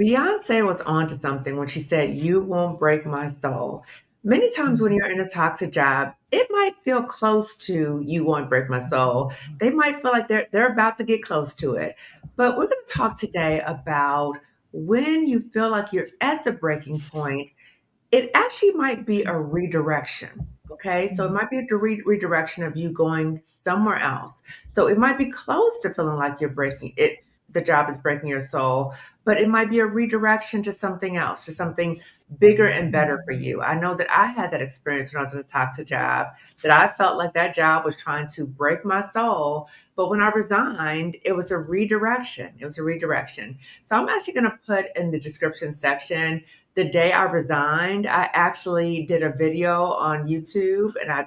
Beyonce was onto something when she said, "You won't break my soul." Many times when Mhm. you're in a toxic job, it might feel close to "you won't break my soul." They might feel like they're about to get close to it. But we're going to talk today about when you feel like you're at the breaking point, it actually might be a redirection. Okay, so it Mhm. might be a redirection of you going somewhere else. So it might be close to feeling like you're breaking it, the job is breaking your soul, but it might be a redirection to something else, to something bigger and better for you. I know that I had that experience when I was in a toxic job, that I felt like that job was trying to break my soul. But when I resigned, it was a redirection. It was a redirection. So I'm actually going to put in the description section the day I resigned. I actually did a video on YouTube and I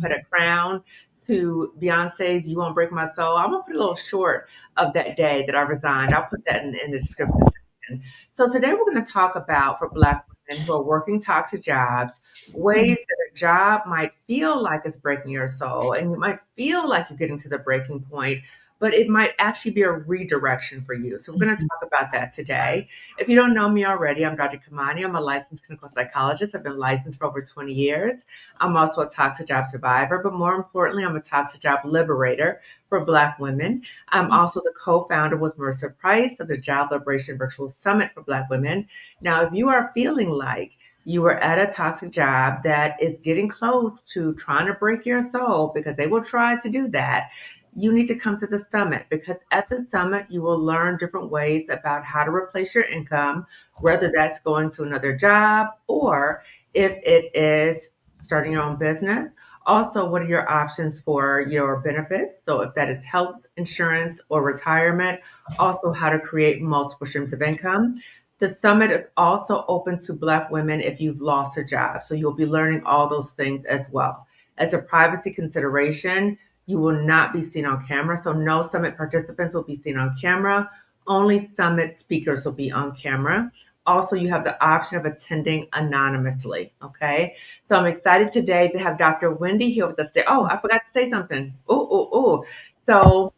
put a crown to Beyonce's "You Won't Break My Soul." I'm gonna put a little short of that day that I resigned. I'll put that in the description section. So today we're going to talk about, for Black women who are working toxic jobs, Mhm. ways that a job might feel like it's breaking your soul, and you might feel like you're getting to the breaking point, but it might actually be a redirection for you. So we're going to Mhm. talk about that today. If you don't know me already, I'm Dr. Kamani. I'm a licensed clinical psychologist. I've been licensed for over 20 years. I'm also a toxic job survivor, but more importantly, I'm a toxic job liberator for Black women. I'm also the co-founder with Marissa Price of the Job Liberation Virtual Summit for Black women. Now, if you are feeling like you are at a toxic job that is getting close to trying to break your soul, because they will try to do that, you need to come to the summit, because at the summit, you will learn different ways about how to replace your income, whether that's going to another job or if it is starting your own business. Also, what are your options for your benefits? So, if that is health insurance or retirement, also how to create multiple streams of income. The summit is also open to Black women if you've lost a job. So, you'll be learning all those things as well. As a privacy consideration, you will not be seen on camera. So, no summit participants will be seen on camera. Only summit speakers will be on camera. Also, you have the option of attending anonymously. Okay. So I'm excited today to have Dr. Wendi here with us today. Oh, I forgot to say something. Oh. So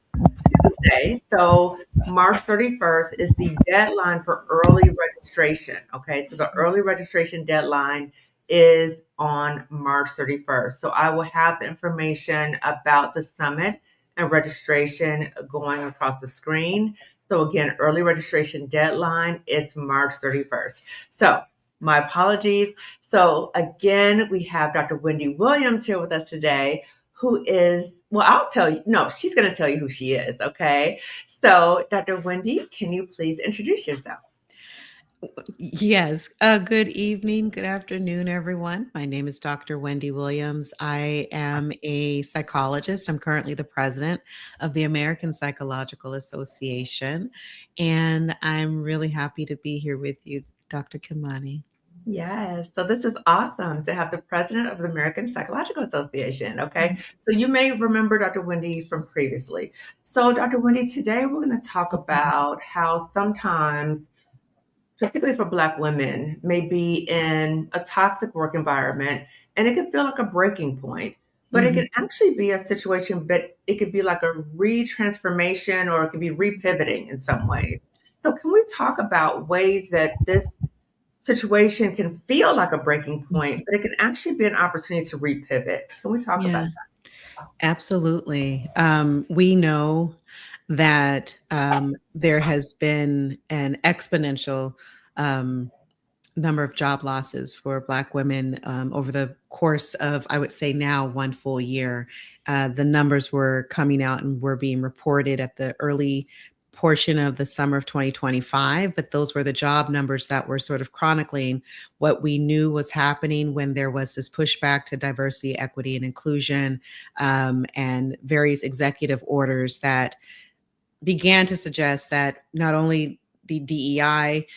Tuesday, so March 31st is the deadline for early registration. Okay. So the early registration deadline is on March 31st. So I will have the information about the summit and registration going across the screen. So again, early registration deadline is March 31st. So my apologies. So again, we have Dr. Wendi Williams here with us today, who is, well, I'll tell you, no, she's going to tell you who she is. Okay. So Dr. Wendi, can you please introduce yourself? Yes. Good evening, good afternoon, everyone. My name is Dr. Wendi Williams. I am a psychologist. I'm currently the president of the American Psychological Association, and I'm really happy to be here with you, Dr. Kimani. Yes. So this is awesome to have the president of the American Psychological Association. Okay. So you may remember Dr. Wendy from previously. So, Dr. Wendy, today we're going to talk about how sometimes, particularly for Black women, may be in a toxic work environment and it can feel like a breaking point, but it Mhm. can actually be a situation, but it could be like a retransformation or it could be repivoting in some ways. So, can we talk about ways that this situation can feel like a breaking point, but it can actually be an opportunity to repivot? Can we talk about Yeah, absolutely. We know that there has been an exponential um, number of job losses for Black women over the course of, I would say now, one full year. The numbers were coming out and were being reported at the early portion of the summer of 2025, but those were the job numbers that were sort of chronicling what we knew was happening when there was this pushback to diversity, equity, and inclusion, and various executive orders that began to suggest that not only the DEI,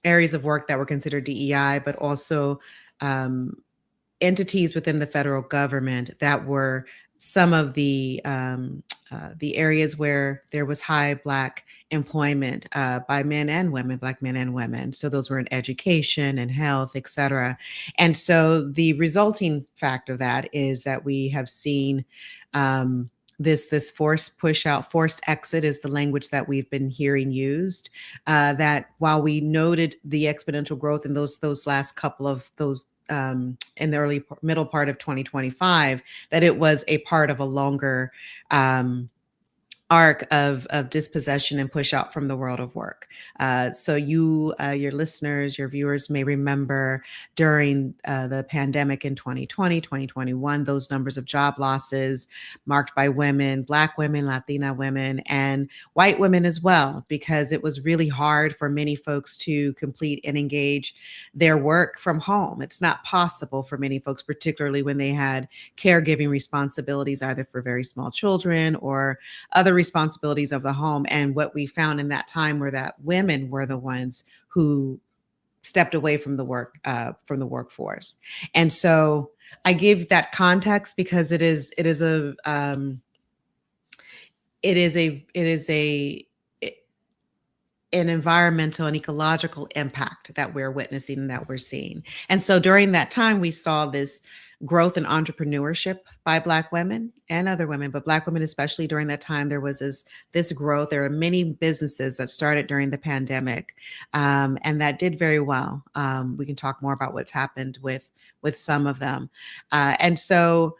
areas of work that were considered DEI, but also um, entities within the federal government that were some of the areas where there was high Black employment by men and women, Black men and women. So those were in education and health, et cetera. And so the resulting fact of that is that we have seen this forced push out, forced exit is the language that we've been hearing used. That while we noted the exponential growth in those last couple of those in the middle part of 2025, that it was a part of a longer arc of dispossession and push out from the world of work. So your listeners, your viewers may remember during the pandemic in 2020, 2021, those numbers of job losses marked by women, Black women, Latina women, and white women as well, because it was really hard for many folks to complete and engage their work from home. It's not possible for many folks, particularly when they had caregiving responsibilities, either for very small children or other responsibilities of the home. And what we found in that time were that women were the ones who stepped away from the workforce. And so I give that context because it is an environmental and ecological impact that we're witnessing and that we're seeing. And so during that time, we saw this growth in entrepreneurship by Black women and other women, but Black women, especially during that time, there was this growth. There are many businesses that started during the pandemic, and that did very well. We can talk more about what's happened with some of them. And so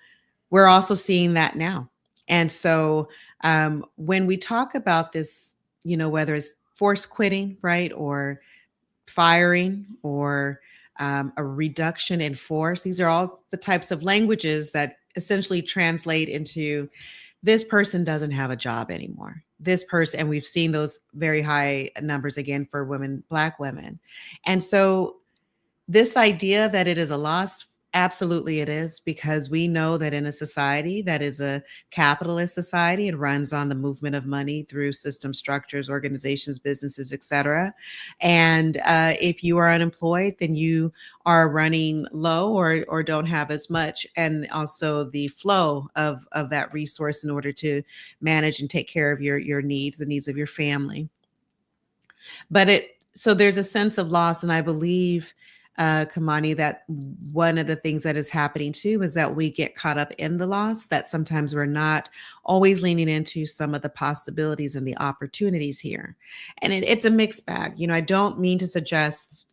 we're also seeing that now. And so when we talk about this, whether it's forced quitting, right, or firing, or a reduction in force. These are all the types of languages that essentially translate into this person doesn't have a job anymore. This person, and we've seen those very high numbers again for women, Black women. And so this idea that it is a loss, absolutely it is, because we know that in a society that is a capitalist society, it runs on the movement of money through system structures, organizations, businesses, etc. And if you are unemployed, then you are running low or don't have as much, and also the flow of that resource in order to manage and take care of your needs, the needs of your family. But so there's a sense of loss, and I believe Kamani, that one of the things that is happening too is that we get caught up in the loss, that sometimes we're not always leaning into some of the possibilities and the opportunities here. And it's a mixed bag. I don't mean to suggest,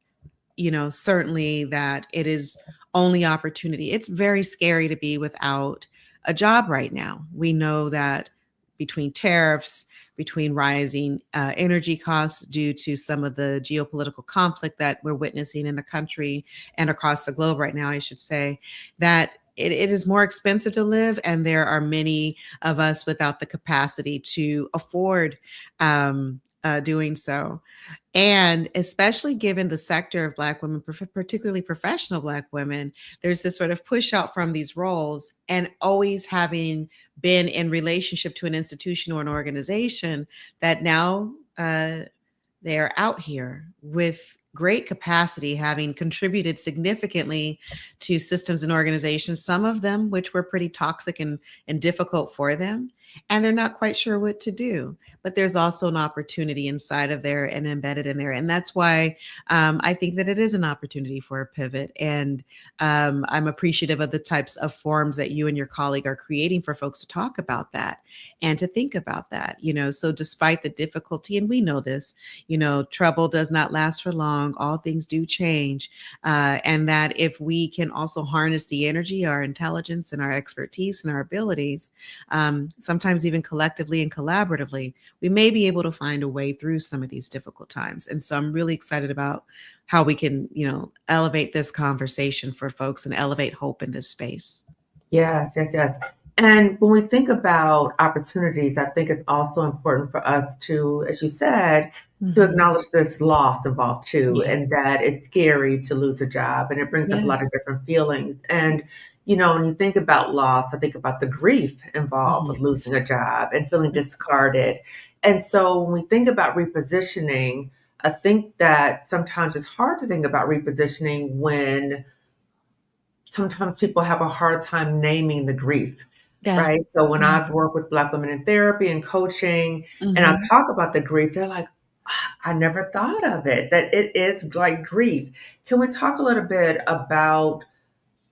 certainly that it is only opportunity. It's very scary to be without a job right now. We know that between tariffs, between rising energy costs due to some of the geopolitical conflict that we're witnessing in the country and across the globe right now, I should say, that it is more expensive to live, and there are many of us without the capacity to afford doing so. And especially given the sector of Black women, particularly professional Black women, there's this sort of push out from these roles, and always having been in relationship to an institution or an organization, that now they're out here with great capacity, having contributed significantly to systems and organizations, some of them which were pretty toxic and difficult for them. And they're not quite sure what to do. But there's also an opportunity inside of there and embedded in there. And that's why I think that it is an opportunity for a pivot. And I'm appreciative of the types of forums that you and your colleague are creating for folks to talk about that and to think about that. So despite the difficulty, and we know this, trouble does not last for long. All things do change. And that if we can also harness the energy, our intelligence, and our expertise and our abilities, sometimes even collectively and collaboratively, we may be able to find a way through some of these difficult times. And so I'm really excited about how we can, elevate this conversation for folks and elevate hope in this space. Yes. And when we think about opportunities, I think it's also important for us to, as you said, to acknowledge there's loss involved too, and that it's scary to lose a job, and it brings up a lot of different feelings. And when you think about loss, I think about the grief involved with losing a job and feeling discarded. And so when we think about repositioning, I think that sometimes it's hard to think about repositioning when sometimes people have a hard time naming the grief. Yeah. Right. So when I've worked with Black women in therapy and coaching, and I talk about the grief, they're like, I never thought of it, that it is like grief. Can we talk a little bit about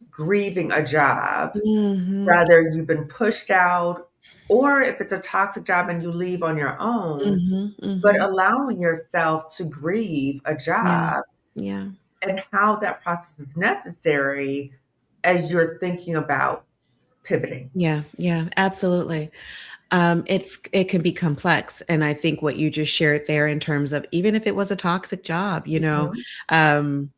grieving a job? Rather, you've been pushed out, Or if it's a toxic job and you leave on your own, Mhm, but mhm. allowing yourself to grieve a Yeah, job yeah, and how that process is necessary as you're thinking about pivoting. yeah, yeah, absolutely. It can be complex, and I think what you just shared there in terms of even if it was a toxic job, Mhm. um,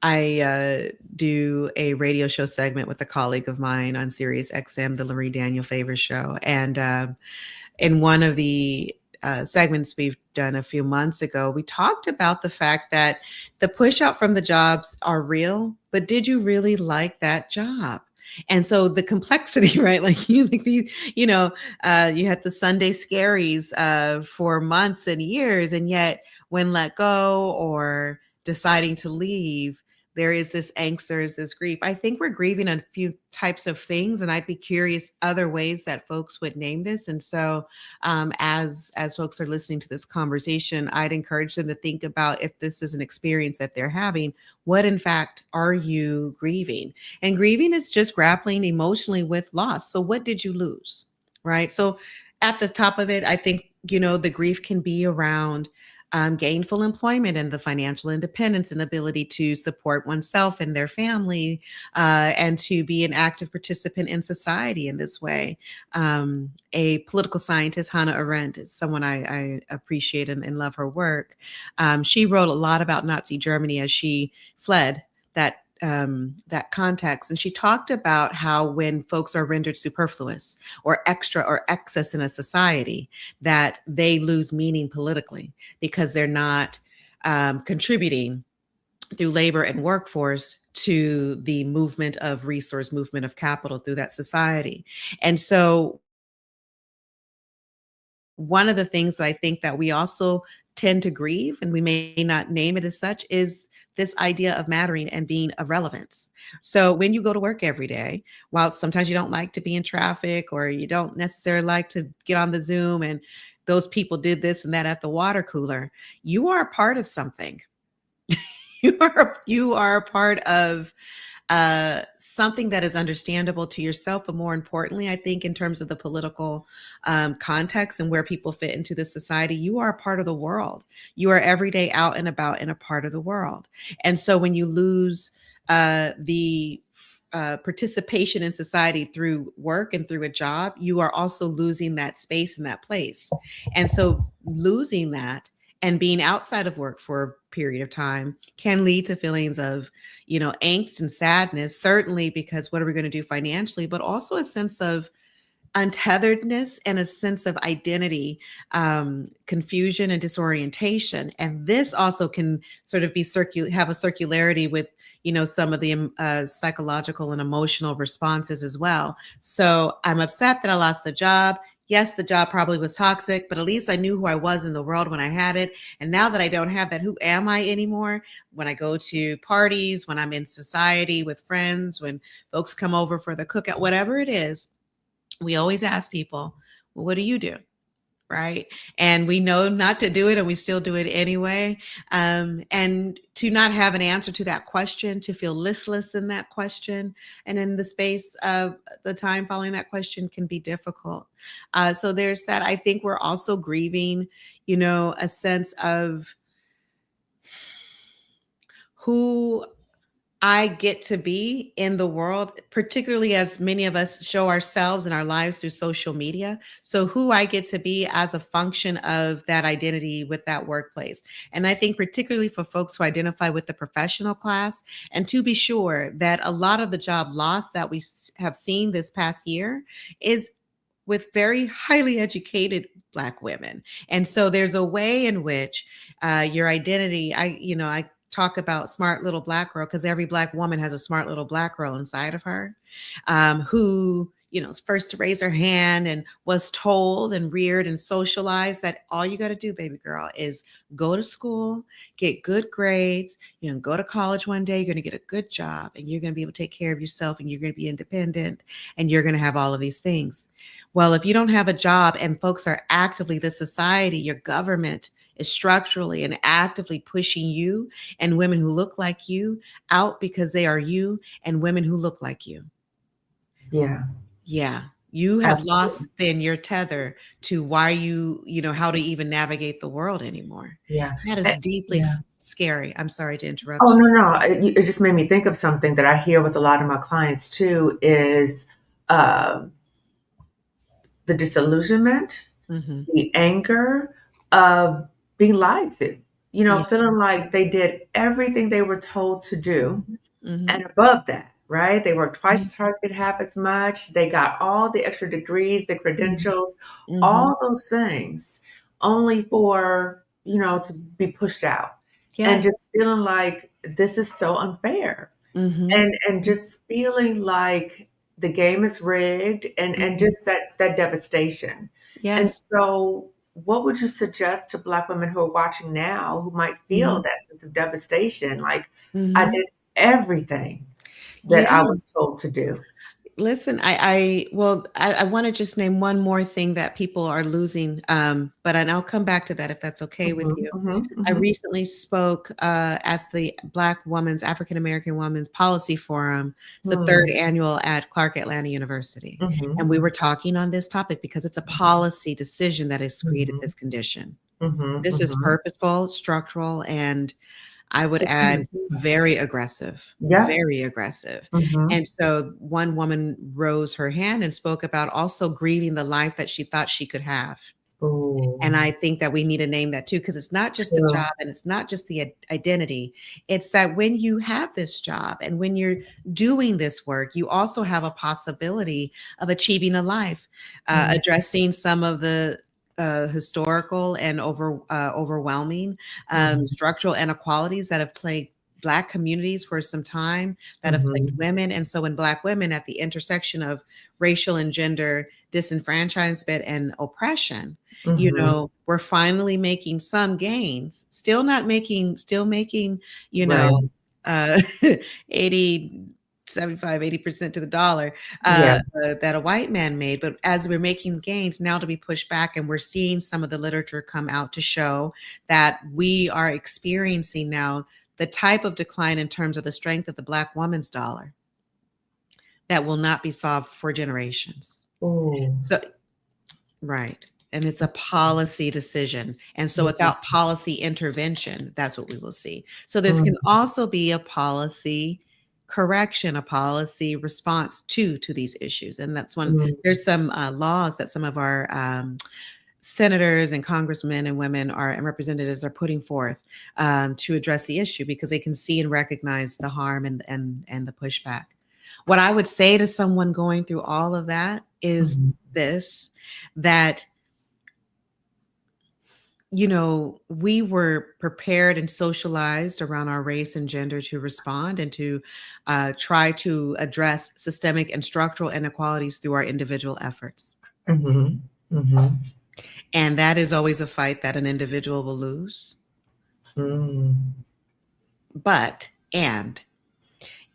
I do a radio show segment with a colleague of mine on Sirius XM, the Lorraine Daniel Favors show, and in one of the segments we've done a few months ago, we talked about the fact that the push out from the jobs are real, but did you really like that job? And so the complexity, right? Like you had the Sunday scaries for months and years, and yet when let go or deciding to leave, there is this angst, there is this grief. I think we're grieving a few types of things, and I'd be curious other ways that folks would name this. And so, as folks are listening to this conversation, I'd encourage them to think about if this is an experience that they're having. What, in fact, are you grieving? And grieving is just grappling emotionally with loss. So, what did you lose? Right. So, at the top of it, I think the grief can be around gainful employment and the financial independence and ability to support oneself and their family, and to be an active participant in society in this way. A political scientist, Hannah Arendt, is someone I appreciate and love her work. She wrote a lot about Nazi Germany as she fled that context. And she talked about how when folks are rendered superfluous or extra or excess in a society, that they lose meaning politically because they're not contributing through labor and workforce to the movement of resource, movement of capital through that society. And so one of the things I think that we also tend to grieve, and we may not name it as such, is this idea of mattering and being of relevance. So when you go to work every day, while sometimes you don't like to be in traffic or you don't necessarily like to get on the Zoom and those people did this and that at the water cooler, you are a part of something. You are a part of something that is understandable to yourself, but more importantly, I think in terms of the political context and where people fit into the society, you are a part of the world. You are every day out and about in a part of the world. And so when you lose the participation in society through work and through a job, you are also losing that space and that place. And so losing that and being outside of work for a period of time can lead to feelings of angst and sadness, certainly because what are we going to do financially, but also a sense of untetheredness and a sense of identity, confusion and disorientation. And this also can sort of have a circularity with some of the psychological and emotional responses as well. So I'm upset that I lost the job. Yes, the job probably was toxic, but at least I knew who I was in the world when I had it. And now that I don't have that, who am I anymore? When I go to parties, when I'm in society with friends, when folks come over for the cookout, whatever it is, we always ask people, well, what do you do? Right. And we know not to do it, and we still do it anyway. And to not have an answer to that question, to feel listless in that question, and in the space of the time following that question can be difficult. So there's that. I think we're also grieving, a sense of who I get to be in the world, particularly as many of us show ourselves and our lives through social media. So, who I get to be as a function of that identity with that workplace. And I think, particularly for folks who identify with the professional class, and to be sure that a lot of the job loss that we have seen this past year is with very highly educated Black women. And so there's a way in which your identity, I talk about smart little Black girl because every Black woman has a smart little Black girl inside of her, who is first to raise her hand and was told and reared and socialized that all you got to do, baby girl, is go to school, get good grades, go to college one day, you're going to get a good job, and you're going to be able to take care of yourself, and you're going to be independent, and you're going to have all of these things. Well, if you don't have a job and folks are actively, the society, your government is structurally and actively pushing you and women who look like you out because they are you, and women who look like you. Yeah. Yeah. You have lost Absolutely. then your tether to why how to even navigate the world anymore. Yeah. That is deeply Yeah. scary. I'm sorry to Oh, interrupt you. no, no. It just made me think of something that I hear with a lot of my clients too is um, the disillusionment, Mhm. the anger of being lied to, Yeah. feeling like they did everything they were told to do. And Mhm. above that, right? They worked twice Mhm. as hard to get half as much. They got all the extra degrees, the Mhm. credentials, Mhm. all those things, only for, to be pushed out. And Yes. just feeling like this is so unfair. Mhm. And just feeling like the game is rigged and Mhm. just that devastation. And Yes. so what would you suggest to Black women who are watching now who might feel Mhm. that sense of devastation? Like, I Mhm. did everything that Yeah. I was told to do. Listen, I want to just name one more thing that people are losing, and I'll come back to that if that's okay with Mhm, you. mhm, I mhm, recently spoke at the African American Women's Policy Forum. It's the third mm, annual at Clark Atlanta University. And mhm, we were talking on this topic because it's a policy decision that has created mhm, this condition. mhm, This is mhm. purposeful, structural, and I would add Systemic. very aggressive, Yeah. very aggressive. Mhm. And so one woman rose her hand and spoke about also grieving the life that she thought she could have. Ooh, And I think that we need to name that too, because it's not just the true. job and it's not just the identity. It's that when you have this job and when you're doing this work, you also have a possibility of achieving a life, Mm, addressing some of the historical and overwhelming mhm, structural inequalities that have plagued Black communities for some time, that have plagued mhm, women. And so, when Black women at the intersection of racial and gender disenfranchisement and oppression, mhm. we're finally making some gains, still making, you Right. know, uh 80, 75, 80% to the dollar Yeah. that a white man made. But as we're making gains now to be pushed back, and we're seeing some of the literature come out to show that we are experiencing now the type of decline in terms of the strength of the Black woman's dollar that will not be solved for generations. Ooh. So right. And it's a policy decision. And so Mhm, without policy intervention, that's what we will see. So there's mm, can also be a policy correction, a policy response to these issues. And that's when mm, there's some laws that some of our senators and congressmen and women are and representatives are putting forth to address the issue because they can see and recognize the harm and the pushback. What I would say to someone going through all of that is mhm, this, that we were prepared and socialized around our race and gender to respond and to try to address systemic and structural inequalities through our individual efforts. mhm, mhm, And that is always a fight that an individual will lose. mm, And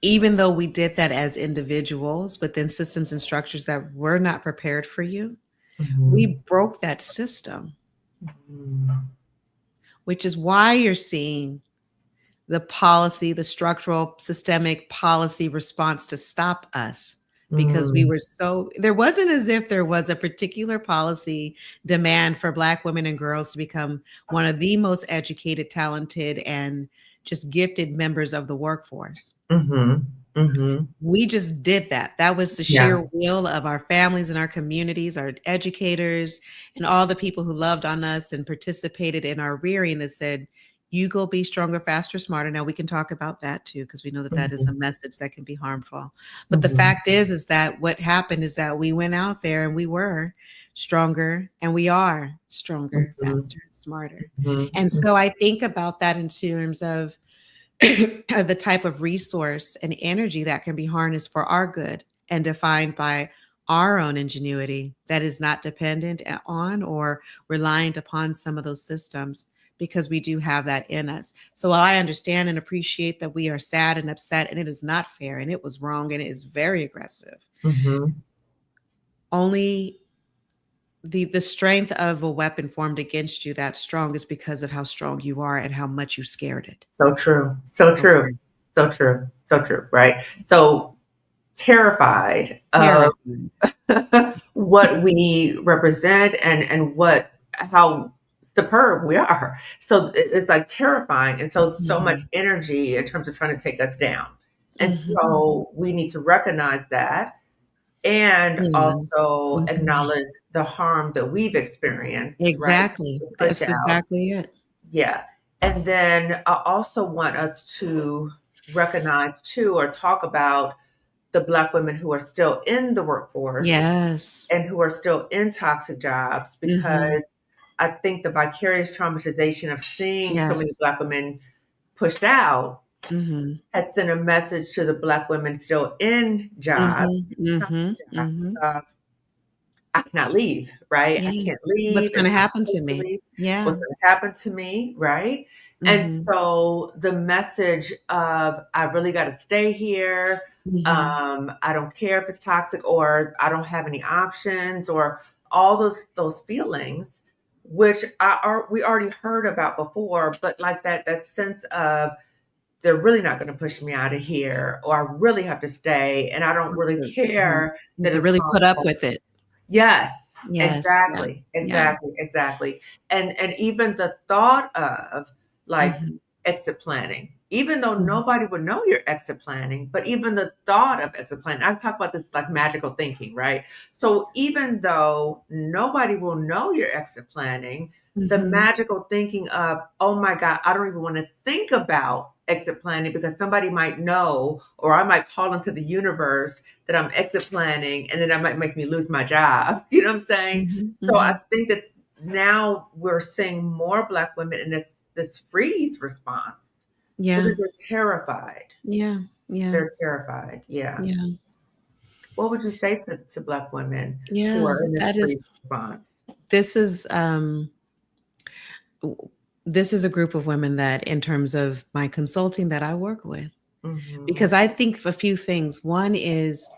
even though we did that as individuals within systems and structures that were not prepared for you, we mhm, broke that system, mm, which is why you're seeing the policy, the structural systemic policy response to stop us, because we mm, were there wasn't as if there was a particular policy demand for Black women and girls to become one of the most educated, talented, and just gifted members of the workforce. mhm, mhm. We just did that. That was the Yeah. sheer will of our families and our communities, our educators, and all the people who loved on us and participated in our rearing that said, you go be stronger, faster, smarter. Now we can talk about that too, because we know that that is a Mhm, message that can be harmful. But the mhm, fact is that what happened is that we went out there and we were stronger, and we are stronger, mhm, faster, smarter. mhm, And mhm, so I think about that in terms of the type of resource and energy that can be harnessed for our good and defined by our own ingenuity that is not dependent on or reliant upon some of those systems, because we do have that in us. So while I understand and appreciate that we are sad and upset and it is not fair and it was wrong and it is very aggressive, mhm. only the strength of a weapon formed against you that strong is because of how strong you are and how much you scared it. So true. So true. Okay. So true. So true. Right. So terrified of Terrifying. what we represent and how superb we are. So it's like terrifying. And so much Mhm. energy in terms of trying to take us down. And Mhm. so we need to recognize that and Yeah. also Mhm. acknowledge the harm that we've experienced, right? Exactly. The push That's out. exactly it. Yeah. And then I also want us to recognize too, or talk about the Black women who are still in the workforce Yes. and who are still in toxic jobs, Mhm. because I think the vicarious traumatization of seeing so many Yes. Black women pushed out Mhm. has sent a message to the Black women still in jobs, Mhm. Mhm. toxic jobs, Mhm. of I cannot leave, right? I Yes. can't What's leave. It's gonna not happen safe to to me? leave. Yeah. What's going to happen to me, right? And Mhm. so the message of I really got to stay here. Mhm. I don't care if it's toxic or I don't have any options or all those feelings, which we already heard about before, but like that sense of they're really not going to push me out of here, or I really have to stay, and I don't really Mhm. care that To it's really put up harmful. with it. Yes, Yes. Yeah. exactly, Yeah. exactly, exactly. And even the thought of like Mhm. exit planning, even though Mhm. nobody would know you're exit planning, but even the thought of exit planning, I talk about this like magical thinking, right? So even though nobody will know you're exit planning, the Mhm. magical thinking of, oh my God, I don't even want to think about exit planning because somebody might know, or I might call into the universe that I'm exit planning and then that might make me lose my job. You know what I'm saying? Mhm. So I Mhm. think that now we're seeing more Black women in this freeze response Yeah. because they're terrified. Yeah. Yeah. They're terrified. Yeah. Yeah. What would you say to Black women who Yeah. are in this That is freeze response? this is w- this is a group of women that in terms of my consulting that I work with, Mm-hmm. because I think of a few things. One is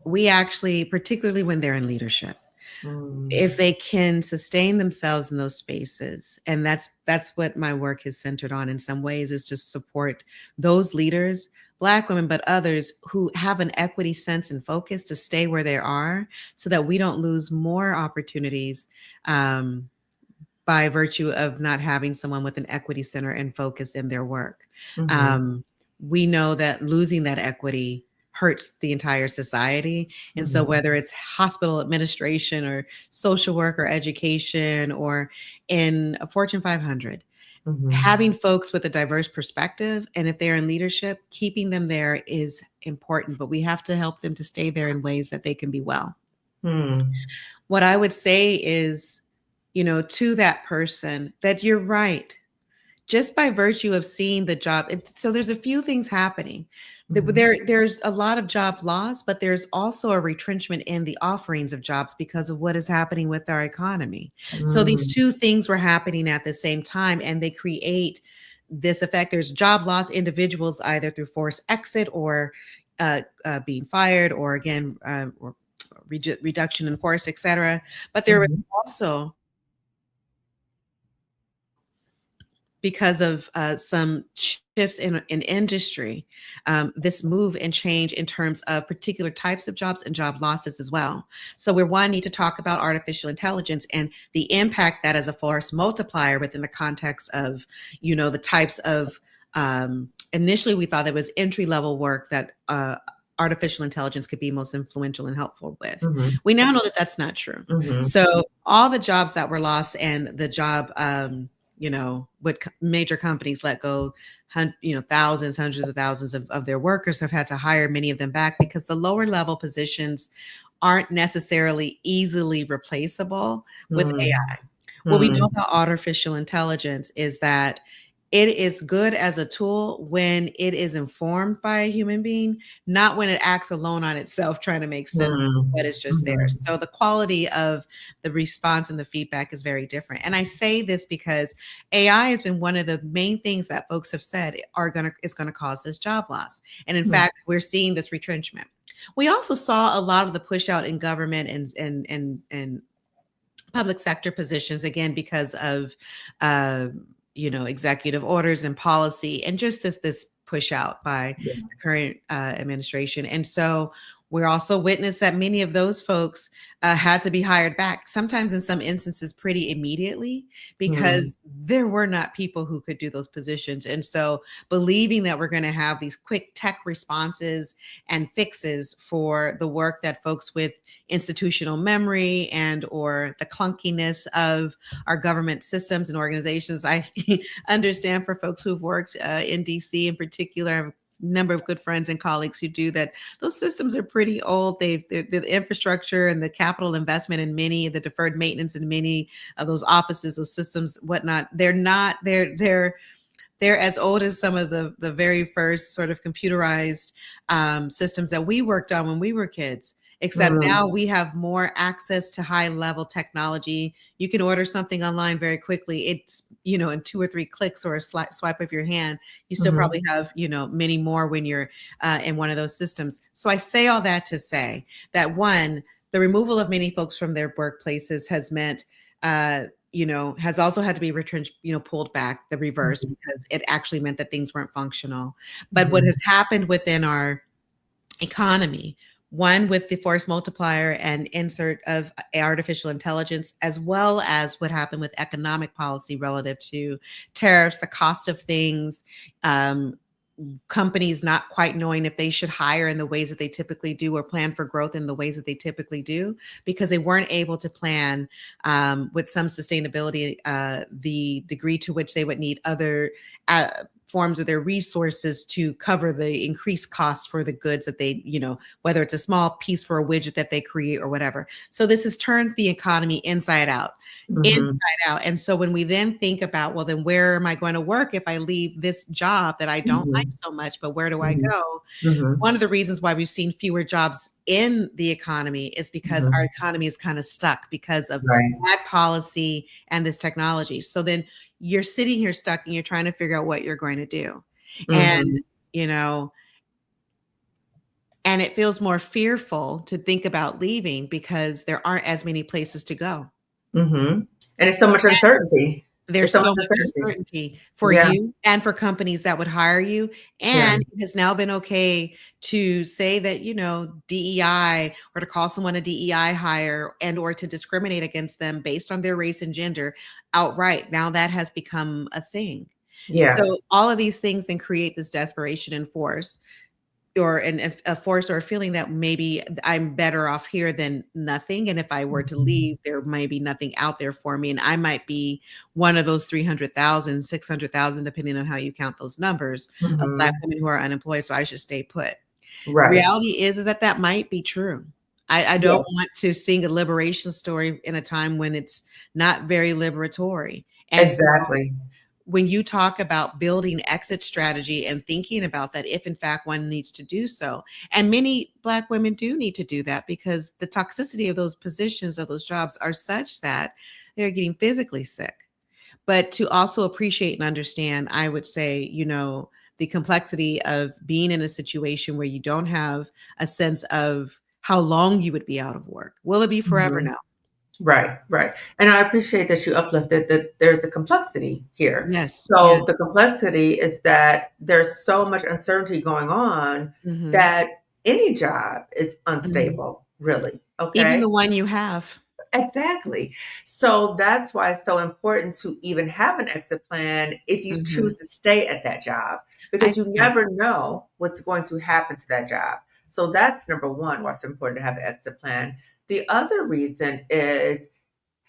we actually, particularly when they're in leadership, if Mm-hmm. they can sustain themselves in those spaces, and that's what my work is centered on in some ways, is to support those leaders, Black women but others, who have an equity sense and focus to stay where they are so that we don't lose more opportunities um, by virtue of not having someone with an equity center and focus in their work. Mm-hmm. Um, we know that losing that equity hurts the entire society. And so, Mm-hmm. whether it's hospital administration or social work or education or in a Fortune 500, Mm-hmm. having folks with a diverse perspective, and if they're in leadership, keeping them there is important, but we have to help them to stay there in ways that they can be well. Mm-hmm. What I would say is, to that person, that you're right. Just by virtue of seeing the job. So there's a few things happening. Mm-hmm. There's a lot of job loss, but there's also a retrenchment in the offerings of jobs because of what is happening with our economy. So these two things were happening at the same time, and they create this effect. There's job loss, individuals either through forced exit or being fired, or again, reduction in force, et cetera. But there was Mm-hmm. also, because of some shifts in industry, this move and change in terms of particular types of jobs and job losses as well. So we need to talk about artificial intelligence and the impact that as a force multiplier within the context of, the types of, initially we thought there was entry level work that artificial intelligence could be most influential and helpful with. Mm-hmm. We now know that that's not true. Mm-hmm. So all the jobs that were lost and the job, what major companies let go, thousands, hundreds of thousands of their workers, have had to hire many of them back because the lower level positions aren't necessarily easily replaceable with AI. What we know Mm-hmm. about artificial intelligence is that it is good as a tool when it is informed by a human being, not when it acts alone on itself, trying to make sense of what is just there. Mm-hmm. So the quality of the response and the feedback is very different. And I say this because AI has been one of the main things that folks have said is going to cause this job loss. And in fact, we're seeing this retrenchment. We also saw a lot of the push out in government and public sector positions, again because of uh, executive orders and policy, and just this push out by Yeah. the current administration. And so We're also witness that many of those folks had to be hired back, sometimes in some instances pretty immediately, Mm. because there were not people who could do those positions. And so believing that we're going to have these quick tech responses and fixes for the work that folks with institutional memory and or the clunkiness of our government systems and organizations. I understand for folks who've worked in DC in particular, number of good friends and colleagues who do that. Those systems are pretty old. The infrastructure and the capital investment in many, the deferred maintenance in many of those offices, those systems, whatnot. They're as old as some of the very first sort of computerized systems that we worked on when we were kids. Except Mm. now we have more access to high level technology. You can order something online very quickly. It's, in 2 or 3 clicks or a swipe of your hand. You still Mhm. probably have, many more when you're in one of those systems. So I say all that to say that, one, the removal of many folks from their workplaces has meant, has also had to be retrenched, pulled back, the reverse, Mhm. because it actually meant that things weren't functional. But what Mhm. has happened within our economy, one with the force multiplier and insert of artificial intelligence, as well as what happened with economic policy relative to tariffs, the cost of things, um, companies not quite knowing if they should hire in the ways that they typically do or plan for growth in the ways that they typically do, because they weren't able to plan with some sustainability the degree to which they would need other forms of their resources to cover the increased costs for the goods that they, whether it's a small piece for a widget that they create or whatever. So this has turned the economy inside out. Mhm. And so when we then think about, well, then where am I going to work if I leave this job that I don't like Mhm. so much, but where do I Mhm. go? Mhm. One of the reasons why we've seen fewer jobs in the economy is because our Mhm. economy is kind of stuck because of Right. bad policy and this technology. So then you're sitting here stuck and you're trying to figure out what you're going to do. And, Mhm. you know, and it feels more fearful to think about leaving because there aren't as many places to go. Mhm. And it's so much uncertainty. It's There's so so much much uncertainty. uncertainty for Yeah. you and for companies that would hire you. Yeah. And it has now been okay to say that, DEI, or to call someone a DEI hire and or to discriminate against them based on their race and gender outright. Now that has become a thing. Yeah. So all of these things then create this desperation and force, or a force or a feeling that maybe I'm better off here than nothing. And if I were to Mhm. leave, there might be nothing out there for me. And I might be one of those 300,000, 600,000, depending on how you count those numbers, of Black Mhm. women who are unemployed. So I should stay put. The Right. reality is that might be true. I Yeah. don't want to sing a liberation story in a time when it's not very liberatory. And so Exactly. when you talk about building exit strategy and thinking about that, if in fact one needs to do so, and many Black women do need to do that because the toxicity of those positions, of those jobs, are such that they're getting physically sick. But to also appreciate and understand, I would say, the complexity of being in a situation where you don't have a sense of how long you would be out of work. Will it be forever? Mhm. No. Right, right. And I appreciate that you uplifted that there's a complexity here. Yes. So Yes. the complexity is that there's so much uncertainty going on Hmm. that any job is Hmm. unstable, really. Even Okay. the one you have. Exactly. So that's why it's so important to even have an exit plan if you Hmm. choose to stay at that job, I because you yeah. never know what's going to happen to that job. So that's number one, why it's important to have an exit plan. The other reason is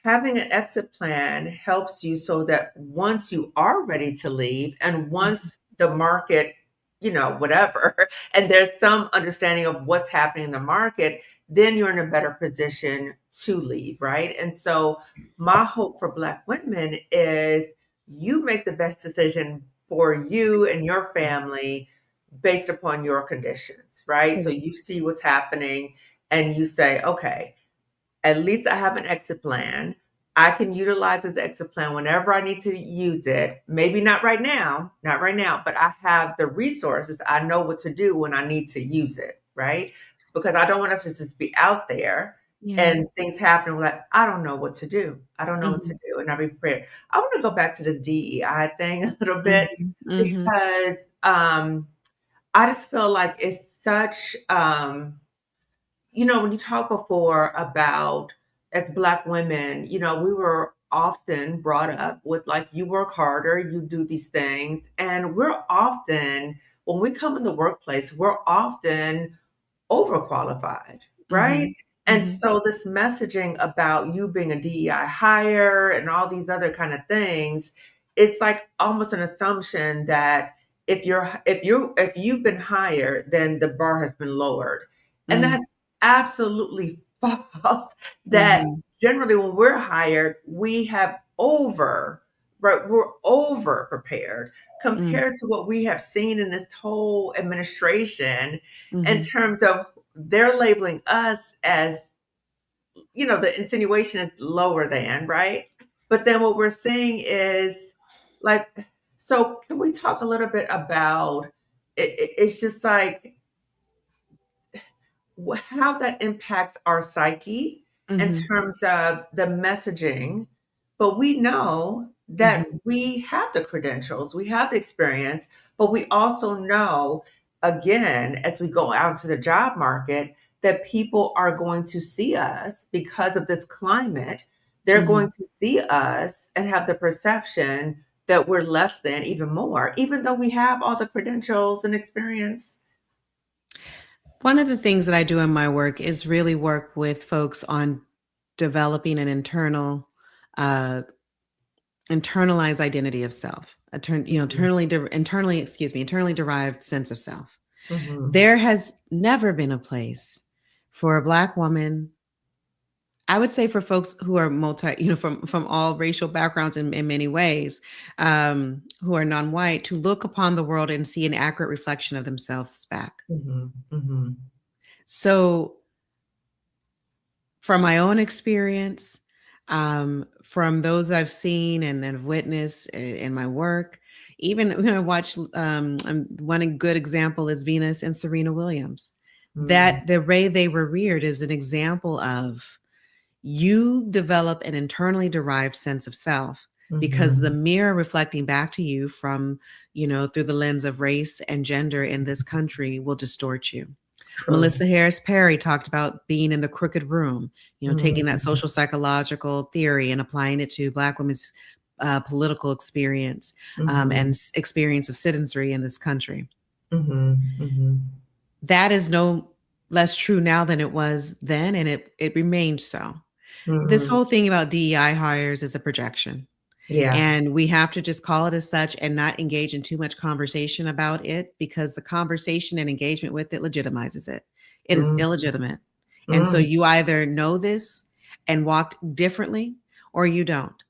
having an exit plan helps you so that once you are ready to leave and Mhm. once the market, whatever, and there's some understanding of what's happening in the market, then you're in a better position to leave, right? And so my hope for Black women is you make the best decision for you and your family based upon your conditions, right? So you see what's happening and you say, okay, at least I have an exit plan. I can utilize this exit plan whenever I need to use it. Maybe not right now, but I have the resources. I know what to do when I need to use it, right? Because I don't want us to just be out there Yeah. and things happen. We're like, I don't know what to do. I don't know what to Mhm. do. And I be prepared. I want to go back to this DEI thing a little bit Mhm. Mhm. because I just feel like it's such when you talked before about as Black women, we were often brought up with like, you work harder, you do these things. And we're often, when we come in the workplace, we're often overqualified, right? Mhm. And Mhm. so this messaging about you being a DEI hire and all these other kind of things, it's like almost an assumption that if you've been hired, then the bar has been lowered. And Mm. that's absolutely false. That Mhm. generally when we're hired, we have right, we're over prepared Mm. compared to what we have seen in this whole administration in Mhm. terms of they're labeling us as, the insinuation is lower than, right? But then what we're seeing is like, so can we talk a little bit about it's just like how that impacts our psyche in Mhm. terms of the messaging. But we know that Mhm. we have the credentials, we have the experience, but we also know, again, as we go out to the job market, that people are going to see us because of this climate. They're Mhm. going to see us and have the perception that we're less than even more, even though we have all the credentials and experience. One of the things that I do in my work is really work with folks on developing an uh, internalized identity of self, Mhm. internally derived sense of self. Mhm. There has never been a place for a Black woman. I would say for folks who are from all racial backgrounds in many ways, who are non-white, to look upon the world and see an accurate reflection of themselves back. Mhm. Mhm. So, from my own experience, from those I've seen and have witnessed in my work, even when I watch, one good example is Venus and Serena Williams. Mm. That the way they were reared is an example of you develop an internally derived sense of self because the Mhm. mirror reflecting back to you from, through the lens of race and gender in this country will distort you. True. Melissa Harris Perry talked about being in the crooked room, taking that Mhm. social psychological theory and applying it to Black women's political experience, and Mhm. experience of citizenry in this country. Mhm. Mhm. That is no less true now than it was then, and it remains so. This Mhm. whole thing about DEI hires is a projection. Yeah. And we have to just call it as such and not engage in too much conversation about it because the conversation and engagement with it legitimizes it. It is Mm. illegitimate. And so Mm. you either know this and walk differently or you don't.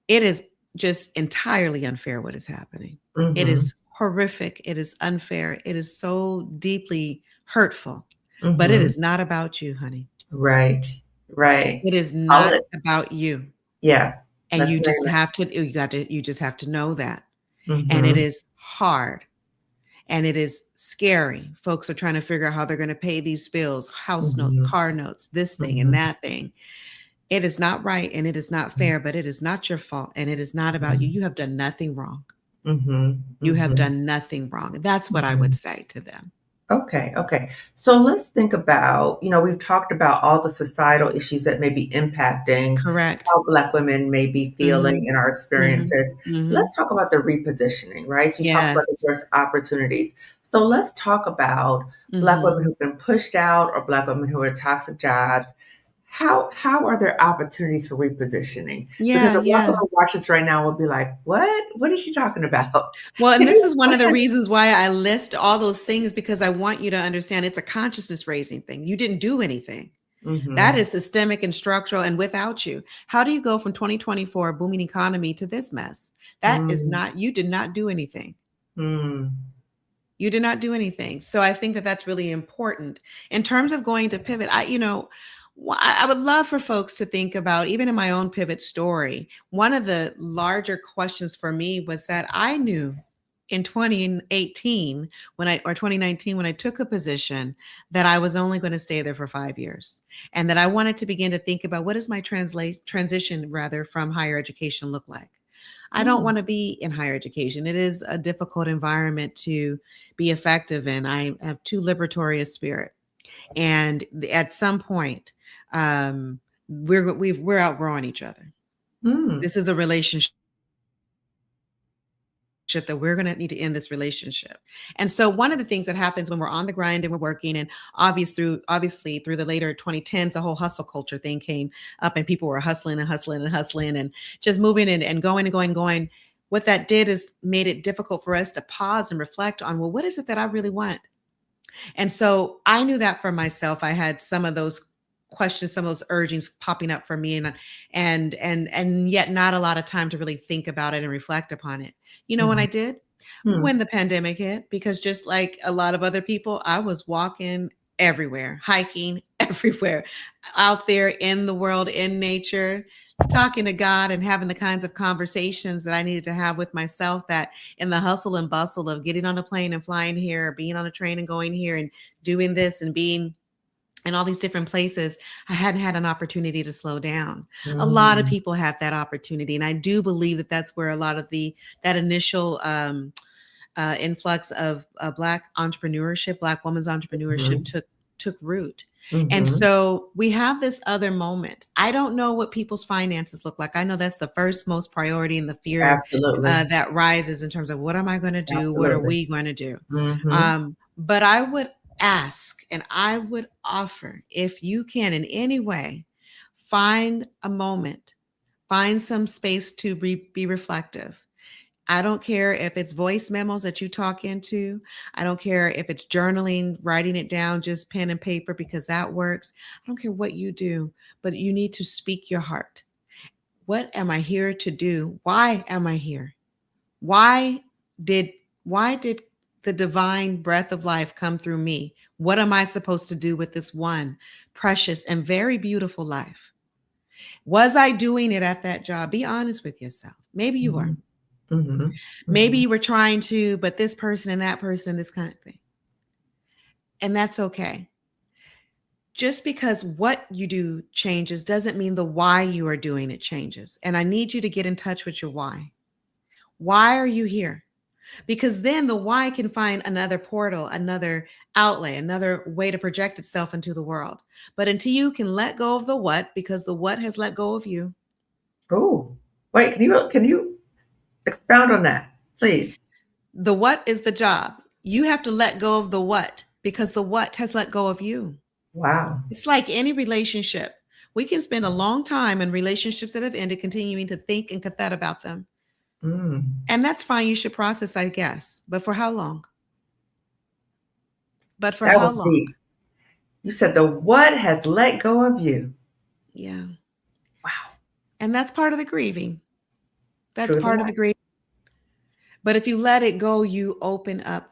It is just entirely unfair what is happening. It Mhm. is horrific. It is unfair. It is so deeply hurtful. But it Mhm. is not about you, honey. Right. Right. It is Call not it. about you. Yeah. And Let's you just name it. have to you just have to know that. And it Mhm. is hard and it is scary. Folks are trying to figure out how they're going to pay these bills, house notes, Mhm. car notes, this thing and Mhm. that thing. It is not right and it is not fair, but it is not your fault and it is not about you. Mhm. You have done nothing wrong. Mhm. You have Mhm. done nothing wrong. That's what I would Mhm. say to them. Okay, okay. So let's think about, we've talked about all the societal issues that may be impacting Correct. how Black women may be feeling Mhm. in our Mhm. experiences. Mhm. Let's talk about the repositioning, right? So you talked about the Yes. growth opportunities. So let's talk about Black Mhm. women who've been pushed out or Black women who are in toxic jobs. How are there opportunities for repositioning? Because Yeah, a Black yeah. woman watches right now will be like, "What? What is she talking about?" Well, and Can this you is one of the explain? reasons why I list all those things because I want you to understand it's a consciousness raising thing. You didn't do anything. That Mhm. is systemic and structural and without you. How do you go from 2024 booming economy to this mess? That is Mm. not, you did not do anything. Mm. You did not do anything. So I think that that's really important. In terms of going to pivot, I would love for folks to think about, even in my own pivot story, one of the larger questions for me was that I knew in 2018 or 2019 when I took a position that I was only going to stay there for 5 years and that I wanted to begin to think about what does my transition rather from higher education look like. I don't Mm. want to be in higher education. It is a difficult environment to be effective in. I have too liberatory a spirit. And at some point, we're outgrowing each other. Mm. This is a relationship that we're going to need to end this relationship. And so one of the things that happens when we're on the grind and we're working, and obviously through the later 2010s, the whole hustle culture thing came up, and people were hustling and hustling and hustling and just moving and going and going and going. What that did is made it difficult for us to pause and reflect on, well, what is it that I really want? And so I knew that for myself. I had some of those questions, some of those urgings popping up for me, and yet not a lot of time to really think about it and reflect upon it. You know when I Mhm. did? Hmm. When the pandemic hit, because just like a lot of other people, I was walking everywhere, hiking everywhere, out there in the world, in nature, talking to God and having the kinds of conversations that I needed to have with myself, that in the hustle and bustle of getting on a plane and flying here, or being on a train and going here and doing this and being in all these different places, I hadn't had an opportunity to slow down. A lot of Mm. people had that opportunity. And I do believe that that's where a lot of that initial influx of Black entrepreneurship, Black women's entrepreneurship Mhm. took root. And Mhm. so we have this other moment. I don't know what people's finances look like. I know that's the first most priority, and the fear Absolutely. that rises in terms of, what am I going to do? What are Absolutely. we going to do? Mhm. But I would ask and I would offer, if you can in any way find a moment, find some space to be reflective. I don't care if it's voice memos that you talk into. I don't care if it's journaling, writing it down, just pen and paper, because that works. I don't care what you do, but you need to speak your heart. What am I here to do? Why am I here? Why did why did the divine breath of life come through me? What am I supposed to do with this one precious and very beautiful life? Was I doing it at that job? Be honest with yourself. Maybe you were. Mhm. Mhm. Maybe Mhm. you were trying to, but this person and that person, this kind of thing. And that's okay. Just because what you do changes doesn't mean the why you are doing it changes. And I need you to get in touch with your why. Why are you here? Because then the why can find another portal, another outlay, another way to project itself into the world. But until you can let go of the what, because the what has let go of you, Ooh. Wait, can you expound on that, please? the what is the job. You have to let go of the what, because the what has let go of you. Wow. It's like any relationship. We can spend a long time in relationships that have ended continuing to think and cathette about them. Mm. And that's fine. You should process, I guess. But for how long? But for That how was long? deep. You said the what has let go of you. Yeah. Wow. And that's part of the grieving. That's True part of that. the grieving. But if you let it go, you open up.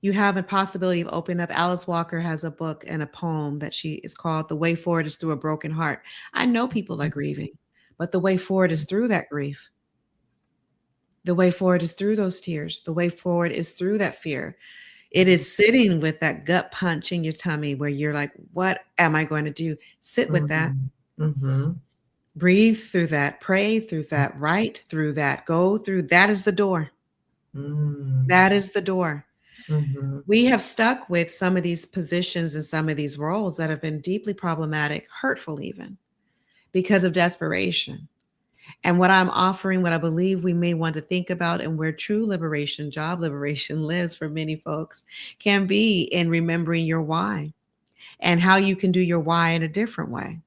You have a possibility of opening up. Alice Walker has a book and a poem that she is called "The Way Forward is Through a Broken Heart." I know people are grieving, but the way forward is through that grief. The way forward is through those tears. The way forward is through that fear. It is sitting with that gut punch in your tummy where you're like, what am I going to do? Sit with that. Mhm. Mhm. Breathe through that. Pray through that. Write through that. Go through. That is the door. Mm. That is the door. Mhm. We have stuck with some of these positions and some of these roles that have been deeply problematic, hurtful even, because of desperation. And what I'm offering, what I believe we may want to think about, and where true liberation, job liberation lives for many folks, can be in remembering your why and how you can do your why in a different way.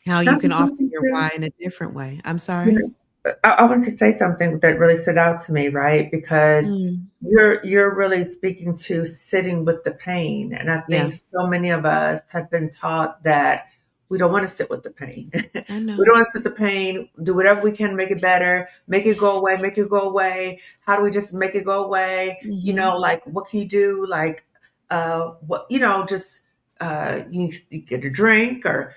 How Can I you say can offer something your too? why in a different way. I'm You sorry. know, I wanted to say something that really stood out to me, right? Because Mm, you're really speaking to sitting with the pain, and I yeah, think so many of us have been taught that we don't want to sit with the pain. I We know. don't want to sit the pain. Do whatever we can to make it better, make it go away, make it go away. How do we just make it go away? Hmm. Like what can you do? Like what just you get a drink, or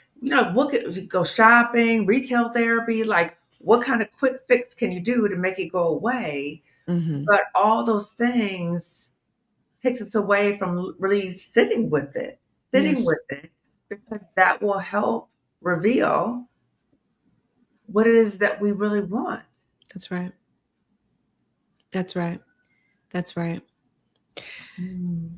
what could you go shopping, retail therapy, like what kind of quick fix can you do to make it go away? Hmm. But all those things takes us away from really sitting Yes, with it, because that will help reveal what it is that we really want. that's right. That's right. That's right. Mm.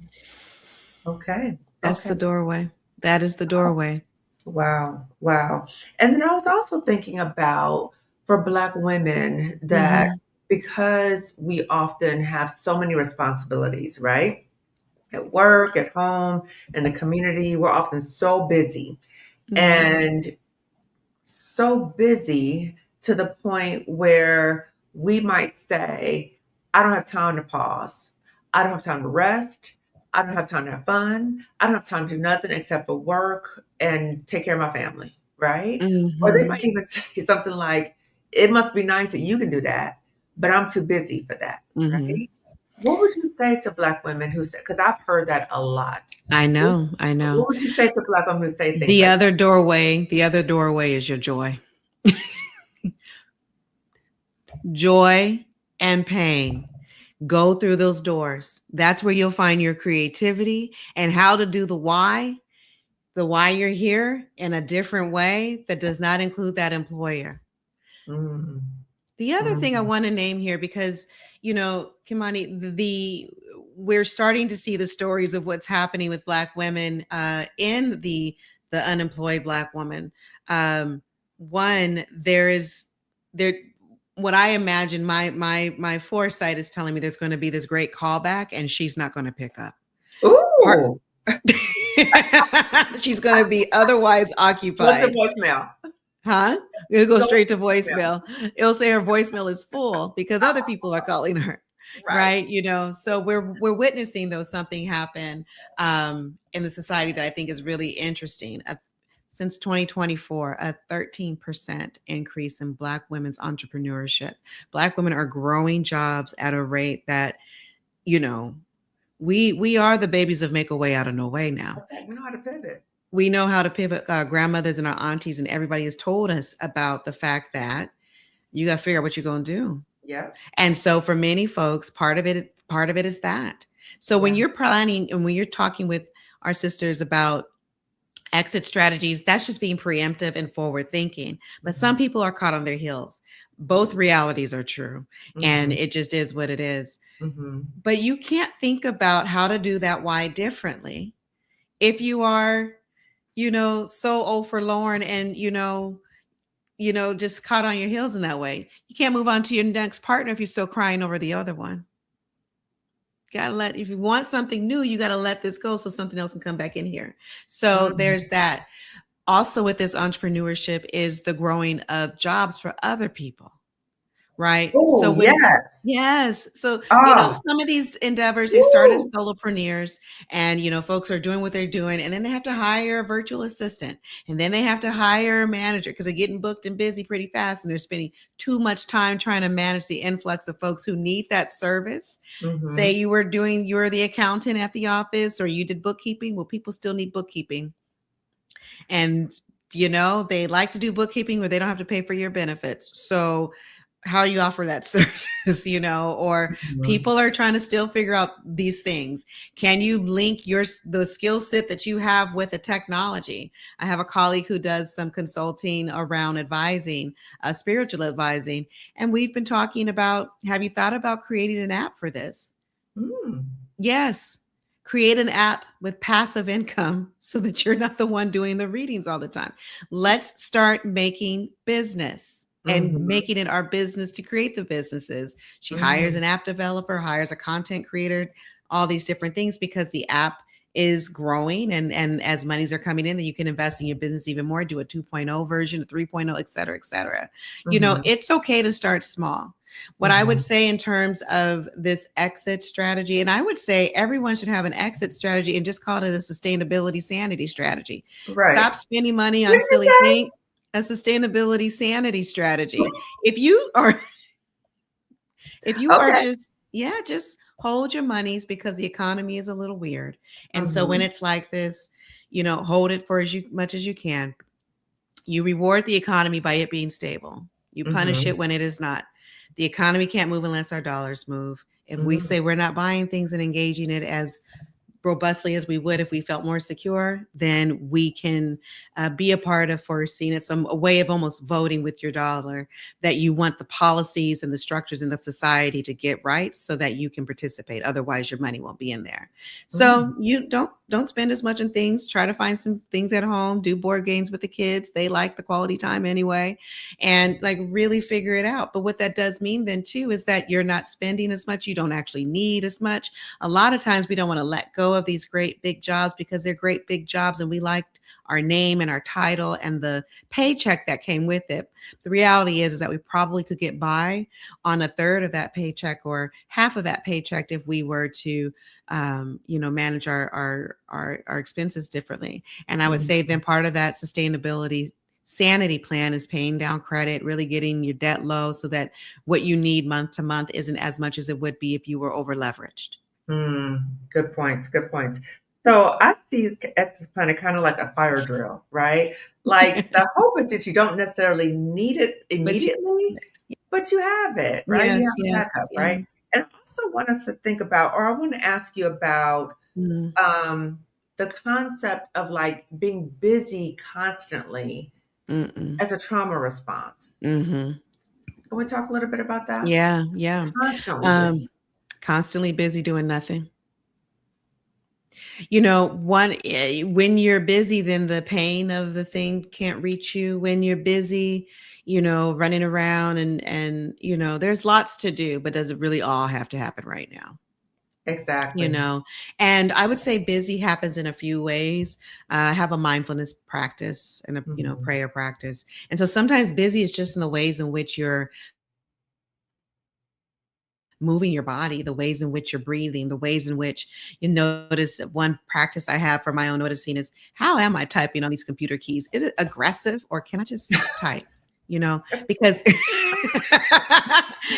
Okay. That's Okay. the doorway. That is the doorway. Wow. Wow. And then I was also thinking about for Black women that Mm-hmm. because we often have so many responsibilities, right? At work, at home, in the community, we're often so busy. Mm-hmm. And so busy to the point where we might say, I don't have time to pause. I don't have time to rest. I don't have time to have fun. I don't have time to do nothing except for work and take care of my family, right? Or they Mm-hmm. might even say something like, it must be nice that you can do that, but I'm too busy for that, Mm-hmm. right? What would you say to Black women who say, because I've heard that a lot. I What know. I know. what would you say to Black women who say things The like other doorway, the other doorway is your joy. Joy and pain. Go through those doors. That's where you'll find your creativity and how to do the why you're here in a different way that does not include that employer. that? Mm, The other thing I mm, want to name here, because Kimani, the we're starting to see the stories of what's happening with Black women in the unemployed Black woman. One, there. What I imagine, my foresight is telling me there's going to be this great callback, and she's not going to pick up. Part, ooh, she's going to be otherwise what's the occupied. voicemail? Huh? It'll go Go straight to to voicemail. voicemail. It'll say her voicemail is full because other people are calling her. Right. Right. So we're witnessing though something happen in the society that I think is really interesting. Since 2024, a 13% increase in Black women's entrepreneurship. Black women are growing jobs at a rate that, you know, we are the babies of make a way out of no way now. Okay, we know how to pivot. We know how to pivot. Our grandmothers and our aunties and everybody has told us about the fact that you got to figure out what you're going to do. Yep. And so for many folks, part of it is that. So when Yeah. you're planning and when you're talking with our sisters about exit strategies, that's just being preemptive and forward thinking. But some Mhm. people are caught on their heels. Both realities are true, and Mhm. it just is what it is. Mhm. But you can't think about how to do that why differently if you are, so old forlorn and just caught on your heels in that way. You can't move on to your next partner if you're still crying over the other one. If you want something new, you got to let this go so something else can come back in here. So Mhm. there's that. Also with this entrepreneurship is the growing of jobs for other people. Right. Oh, So yes. yes. So, Oh, some of these endeavors, they started as woo. solopreneurs and, folks are doing what they're doing. And then they have to hire a virtual assistant and then they have to hire a manager because they're getting booked and busy pretty fast. And they're spending too much time trying to manage the influx of folks who need that service. Say Mhm. you're the accountant at the office or you did bookkeeping. Well, people still need bookkeeping. And, they like to do bookkeeping where they don't have to pay for your benefits. So, how do you offer that service, or Mhm. people are trying to still figure out these things. Can you link the skill set that you have with a technology? I have a colleague who does some consulting around advising, spiritual advising, and we've been talking about, have you thought about creating an app for this? Mm. Yes. Create an app with passive income so that you're not the one doing the readings all the time. Let's start making business and Mhm. making it our business to create the businesses. She hires Mhm. an app developer, hires a content creator, all these different things because the app is growing and as monies are coming in, that you can invest in your business even more, do a 2.0 version, a 3.0, et cetera, et cetera. Mhm. It's okay to start small. What I would Mhm. say in terms of this exit strategy, and I would say everyone should have an exit strategy and just call it a sustainability sanity strategy. Right. Stop spending money What on did you silly say? things. A sustainability sanity strategy. If you are if you are Okay. just hold your monies because the economy is a little weird. And so when Mhm. it's like this, hold it for as much as you can. You reward the economy by it being stable. You punish Mhm. it when it is not. The economy can't move unless our dollars move. If we Mhm. say we're not buying things and engaging it as robustly as we would if we felt more secure, then we can be a part of foreseeing it, a way of almost voting with your dollar that you want the policies and the structures in the society to get right so that you can participate. Otherwise, your money won't be in there. Mm. So you don't don't spend as much on things. Try to find some things at home, do board games with the kids. They like the quality time anyway, and like really figure it out. But what that does mean then too is that you're not spending as much. You don't actually need as much. A lot of times we don't want to let go of these great big jobs because they're great big jobs and we liked our name and our title and the paycheck that came with it. The reality is that we probably could get by on a third of that paycheck or half of that paycheck if we were to manage our expenses differently. And I would say then part of that sustainability sanity plan is paying down credit, really getting your debt low so that what you need month to month isn't as much as it would be if you were over leveraged. Good points. Good points. So I see exit planning kind of like a fire drill, right? Like the hope is that you don't necessarily need it immediately, but you have it, right? Yes, You have a yes, backup, yeah. right? And I also want us to think about, or I want to ask you about the concept of like being busy constantly as a trauma response. Can we talk a little bit about that? Yeah. Constantly busy. Constantly busy doing nothing. When you're busy, then the pain of the thing can't reach you. When you're busy, running around and there's lots to do, but does it really all have to happen right now? Exactly. And I would say busy happens in a few ways. I have a mindfulness practice and a prayer practice. And so sometimes busy is just in the ways in which you're moving your body, the ways in which you're breathing, the ways in which you notice. One practice I have for my own noticing is, how am I typing on these computer keys? Is it aggressive or can I just type?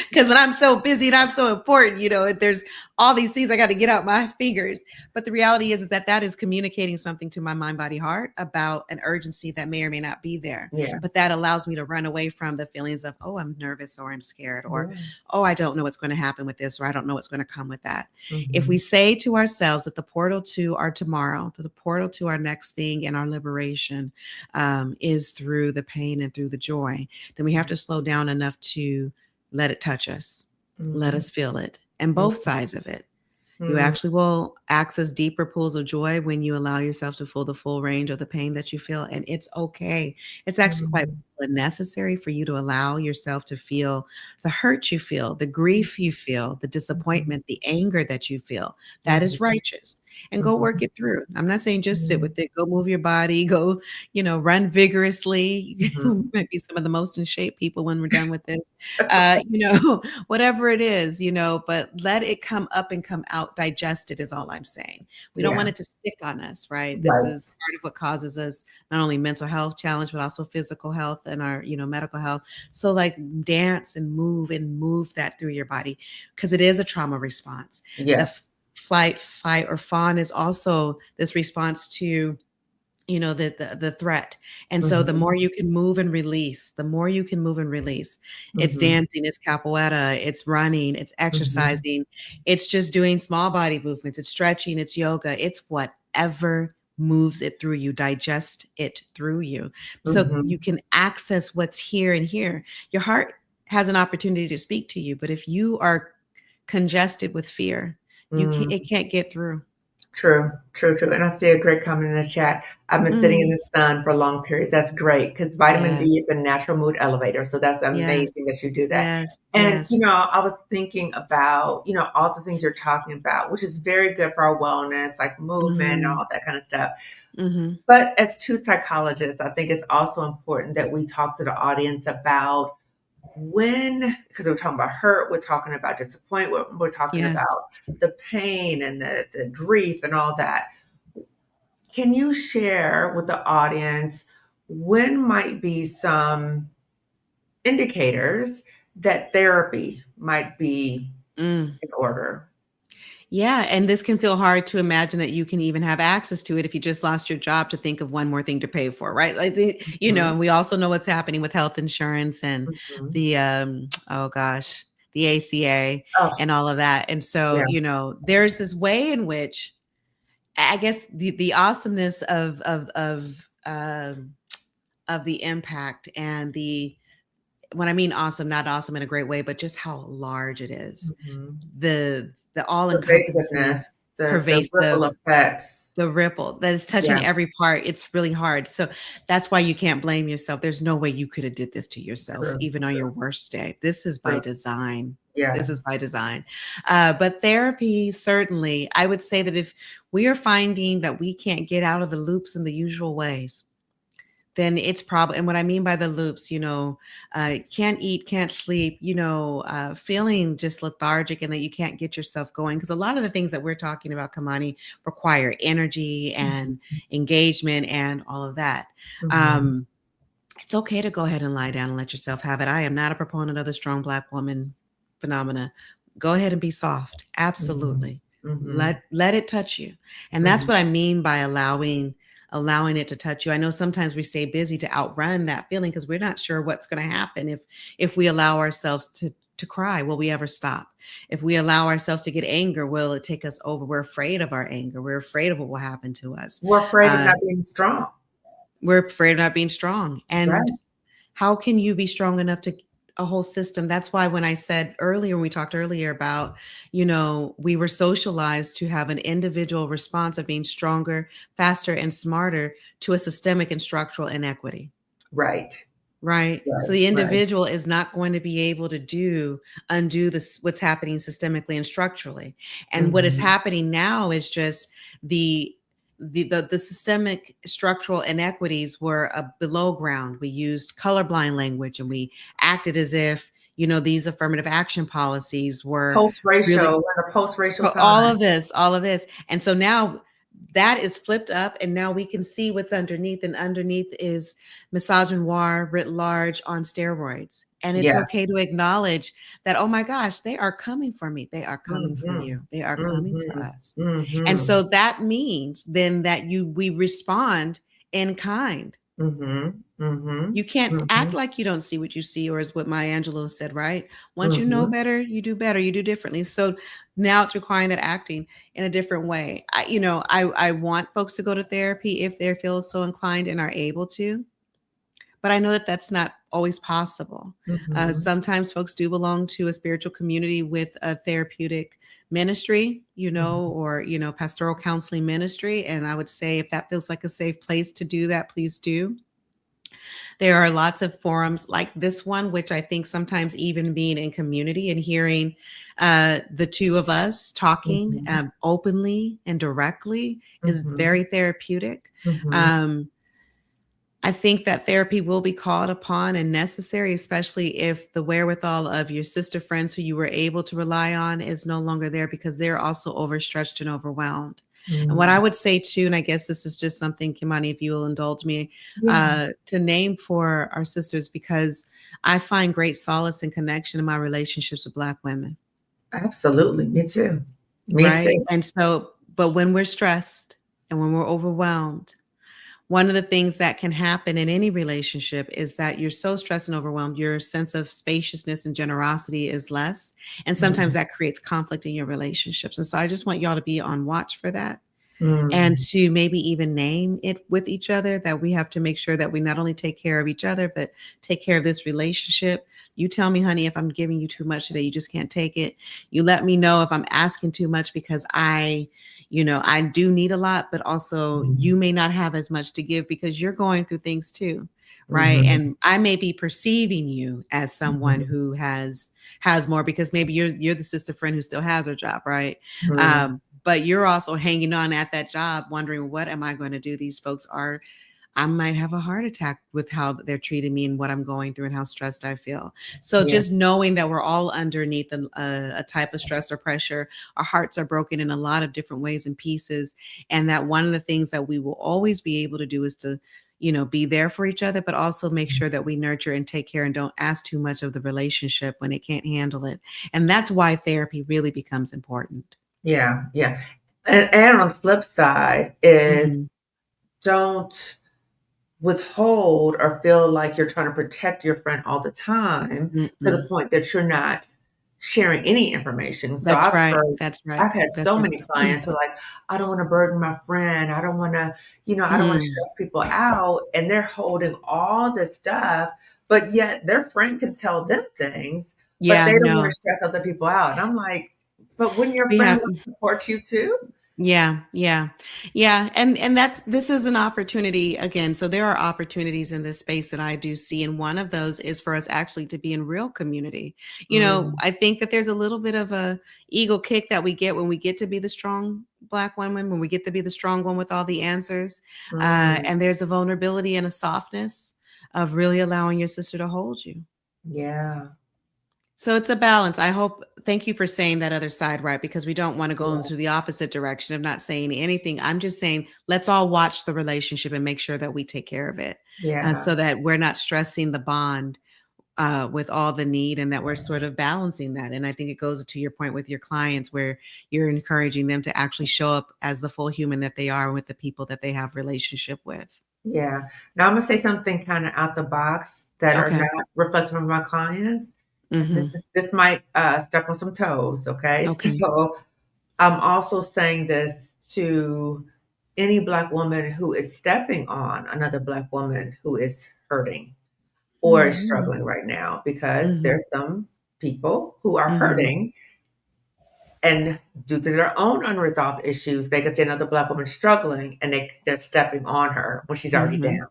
Because when I'm so busy and I'm so important, there's all these things I got to get out my fingers. But the reality is that is communicating something to my mind, body, heart about an urgency that may or may not be there. Yeah. But that allows me to run away from the feelings of, oh, I'm nervous or I'm scared or, oh, I don't know what's going to happen with this or I don't know what's going to come with that. If we say to ourselves that the portal to our tomorrow, to the portal to our next thing and our liberation is through the pain and through the joy, then we have to slow down enough to let it touch us, let us feel it, and both sides of it. You actually will access deeper pools of joy when you allow yourself to feel the full range of the pain that you feel. And it's okay. It's actually quite necessary for you to allow yourself to feel the hurt you feel, the grief you feel, the disappointment, the anger that you feel. That is righteous. And go work it through. I'm not saying just sit with it. Go move your body. Go, run vigorously. You might be some of the most in shape people when we're done with this. Whatever it is, but let it come up and come out. Digest it is all I'm saying. We don't want it to stick on us, right? This is part of what causes us not only mental health challenge, but also physical health and our, medical health. So like dance and move that through your body because it is a trauma response. Yes. The flight, fight, or fawn is also this response to the threat. And so the more you can move and release, it's dancing, it's capoeira, it's running, it's exercising, it's just doing small body movements, it's stretching, it's yoga, it's whatever moves it through you, digest it through you. So you can access what's here and here. Your heart has an opportunity to speak to you, but if you are congested with fear, it can't get through. True. And I see a great comment in the chat. I've been sitting in the sun for long periods. That's great because vitamin D is a natural mood elevator. So that's amazing that you do that. And, I was thinking about, all the things you're talking about, which is very good for our wellness, like movement and all that kind of stuff. But as two psychologists, I think it's also important that we talk to the audience about because we're talking about hurt, we're talking about disappointment, we're talking about the pain and the grief and all that. Can you share with the audience when might be some indicators that therapy might be in order? Yeah. And this can feel hard to imagine that you can even have access to it if you just lost your job to think of one more thing to pay for, right? Like, and we also know what's happening with health insurance and the, the ACA and all of that. And so, there's this way in which I guess the awesomeness of the impact and when I mean awesome, not awesome in a great way, but just how large it is. The all-encompassing, the ripple pervasive, effects. the ripple that is touching Yeah, every part. It's really hard. So that's why you can't blame yourself. There's no way you could have did this to yourself, true, even on your true, worst day. This is by true. design. This is Yes. by design. But therapy, certainly, I would say that if we are finding that we can't get out of the loops in the usual ways, then it's probably, and what I mean by the loops, can't eat, can't sleep, feeling just lethargic and that you can't get yourself going. Because a lot of the things that we're talking about, Kamani, require energy and engagement and all of that. Mm-hmm. Um, it's okay to go ahead and lie down and let yourself have it. I am not a proponent of the strong Black woman phenomena. Go ahead and be soft. Mm-hmm. Absolutely. Mm-hmm. Let it touch you. And that's Mm-hmm. what I mean by allowing it to touch you. I know sometimes we stay busy to outrun that feeling because we're not sure what's going to happen if we allow ourselves to cry. Will we ever stop? If we allow ourselves to get anger, will it take us over? We're afraid of our anger. We're afraid of what will happen to us. We're afraid of not being strong. We're afraid of not being strong. And Right. how can you be strong enough to a whole system? That's why when I said earlier, when we talked earlier about, we were socialized to have an individual response of being stronger, faster, and smarter to a systemic and structural inequity. Right. Right. Right. So the Right. individual is not going to be able to undo this, what's happening systemically and structurally. And what is Mm-hmm. happening now is just the systemic structural inequities were below ground. We used colorblind language and we acted as if, these affirmative action policies were really Post-racial, in a post-racial all time. of this. And so now that is flipped up and now we can see what's underneath, and underneath is misogynoir writ large on steroids. And it's Yes. okay to acknowledge that, oh my gosh, they are coming for me. They are coming for Mm-hmm. you. They are coming for Mm-hmm. us. And Mm-hmm. so that means then that we respond in kind. Mm-hmm. Mm-hmm. You can't Mm-hmm. act like you don't see what you see, or is what Maya Angelou said, right? Once you know Mm-hmm. better, you do better, you do differently. So now it's requiring that acting in a different way. I want folks to go to therapy if they feel so inclined and are able to, but I know that that's not always possible. Mm-hmm. Sometimes folks do belong to a spiritual community with a therapeutic ministry, or, pastoral counseling ministry. And I would say if that feels like a safe place to do that, please do. There are lots of forums like this one, which I think sometimes even being in community and hearing the two of us talking Mm-hmm. openly and directly is Mm-hmm. very therapeutic. Mm-hmm. Um, I think that therapy will be called upon and necessary, especially if the wherewithal of your sister friends who you were able to rely on is no longer there because they're also overstretched and overwhelmed. And what I would say too, and I guess this is just something, Kimani, if you will indulge me, Yeah. to name for our sisters, because I find great solace and connection in my relationships with Black women. Absolutely. Me too. Me Right. too. And so, but when we're stressed and when we're overwhelmed, one of the things that can happen in any relationship is that you're so stressed and overwhelmed, your sense of spaciousness and generosity is less. And sometimes Mm-hmm. that creates conflict in your relationships. And so I just want y'all to be on watch for that. And Mm-hmm. to maybe even name it with each other, that we have to make sure that we not only take care of each other, but take care of this relationship. You tell me, honey, if I'm giving you too much today, you just can't take it. You let me know if I'm asking too much because I do need a lot, but also you may not have as much to give because you're going through things too. Right. Mm-hmm. And I may be perceiving you as someone Mm-hmm. who has more because maybe you're the sister friend who still has her job. Right. Mm-hmm. But you're also hanging on at that job, wondering, what am I going to do? These folks I might have a heart attack with how they're treating me and what I'm going through and how stressed I feel. So Yeah. just knowing that we're all underneath a type of stress or pressure, our hearts are broken in a lot of different ways and pieces. And that one of the things that we will always be able to do is to, be there for each other, but also make sure that we nurture and take care and don't ask too much of the relationship when it can't handle it. And that's why therapy really becomes important. Yeah. Yeah. And on the flip side is Mhm. don't withhold or feel like you're trying to protect your friend all the time to the Mm-mm. point that you're not sharing any information. So That's I've right. heard, That's right. I've had That's so right. many clients who are like, I don't want to burden my friend. I don't want to, I don't want to Mm. stress people out. And they're holding all this stuff, but yet their friend can tell them things, but Yeah, they don't want to no. stress other people out. And I'm like, but wouldn't your We friend have want to support you too? Yeah, yeah, yeah, and this is an opportunity again. So there are opportunities in this space that I do see, and one of those is for us actually to be in real community. Mm, I think that there's a little bit of a ego kick that we get when we get to be the strong Black woman, when we get to be the strong one with all the answers, mm, and there's a vulnerability and a softness of really allowing your sister to hold you. yeah, So it's a balance. I hope, thank you for saying that other side, right? Because we don't want to go yeah, into the opposite direction of not saying anything. I'm just saying, let's all watch the relationship and make sure that we take care of it, yeah, so that we're not stressing the bond with all the need, and that we're sort of balancing that. And I think it goes to your point with your clients where you're encouraging them to actually show up as the full human that they are with the people that they have relationship with. yeah. Now I'm gonna say something kind of out the box that are Okay. not reflective of my clients. And Mm-hmm. this might step on some toes, okay? Okay. So I'm also saying this to any Black woman who is stepping on another Black woman who is hurting or is Mm-hmm. struggling right now, because Mm-hmm. there's some people who are Mm-hmm. hurting, and due to their own unresolved issues, they could see another Black woman struggling and they're stepping on her when she's already Mm-hmm. down.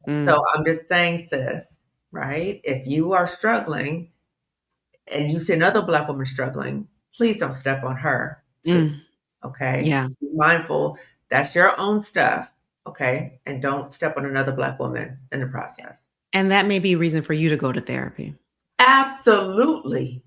So Mm. I'm just saying, sis, right? If you are struggling and you see another Black woman struggling, please don't step on her too. Mm. Okay? Yeah. Be mindful. That's your own stuff. Okay? And don't step on another Black woman in the process. And that may be a reason for you to go to therapy. Absolutely.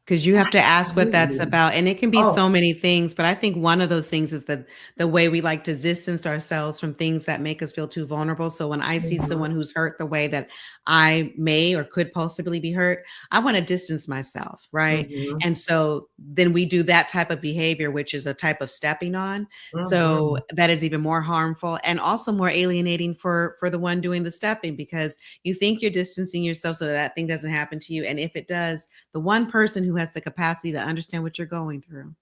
Because you have to ask what that's Absolutely. about. And it can be Oh, so many things, but I think one of those things is the way we like to distance ourselves from things that make us feel too vulnerable. So when I see mhm, someone who's hurt the way that I may or could possibly be hurt, I want to distance myself, right? mhm, And so then we do that type of behavior, which is a type of stepping on. So mhm. that is even more harmful and also more alienating for the one doing the stepping, because you think you're distancing yourself so that that thing doesn't happen to you. And if it does, the one person who has the capacity to understand what you're going through,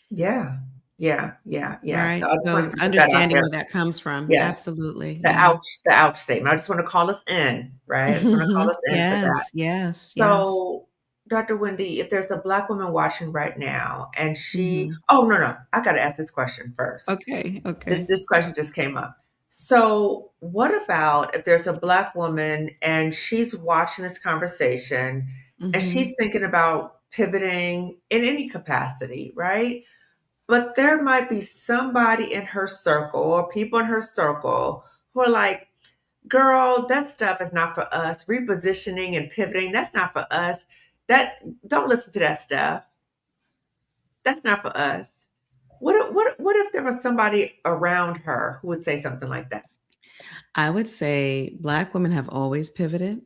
Yeah. Yeah, yeah, yeah. So right? I just So wanted it's to put that out understanding there. where that comes from. Yeah. Absolutely. Yeah. The ouch statement. I just want to call us in, right? I just want to call us in for that. Yes, yes, yes. So, Dr. Wendy, if there's a Black woman watching right now and Mhm. oh, no, no, I got to ask this question first. Okay, This, okay. this question just came up. So, what about if there's a Black woman and she's watching this conversation and Mhm. she's thinking about pivoting in any capacity, right? But there might be somebody in her circle or people in her circle who are like, girl, that stuff is not for us. Repositioning and pivoting, that's not for us. That don't listen to that stuff. That's not for us. What if there was somebody around her who would say something like that? I would say Black women have always pivoted.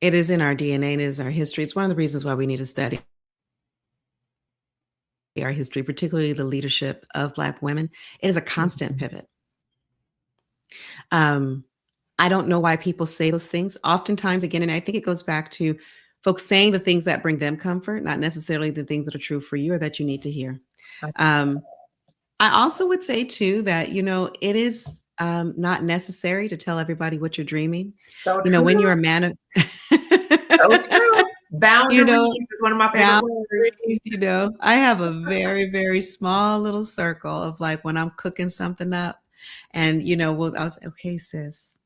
It is in our DNA and it is our history. It's one of the reasons why we need to study our history, particularly the leadership of Black women. It is a constant Mhm. pivot. Um, I don't know why people say those things. Oftentimes, again, and I think it goes back to folks saying the things that bring them comfort, not necessarily the things that are true for you or that you need to hear. I- Um, I also would say too that, it is not necessary to tell everybody what you're dreaming. So When you're true. a man of, So true. you Boundaries know, is one of my favorite words. boundaries, I have a very, very small little circle of like when I'm cooking something up and, I'll say, okay, sis,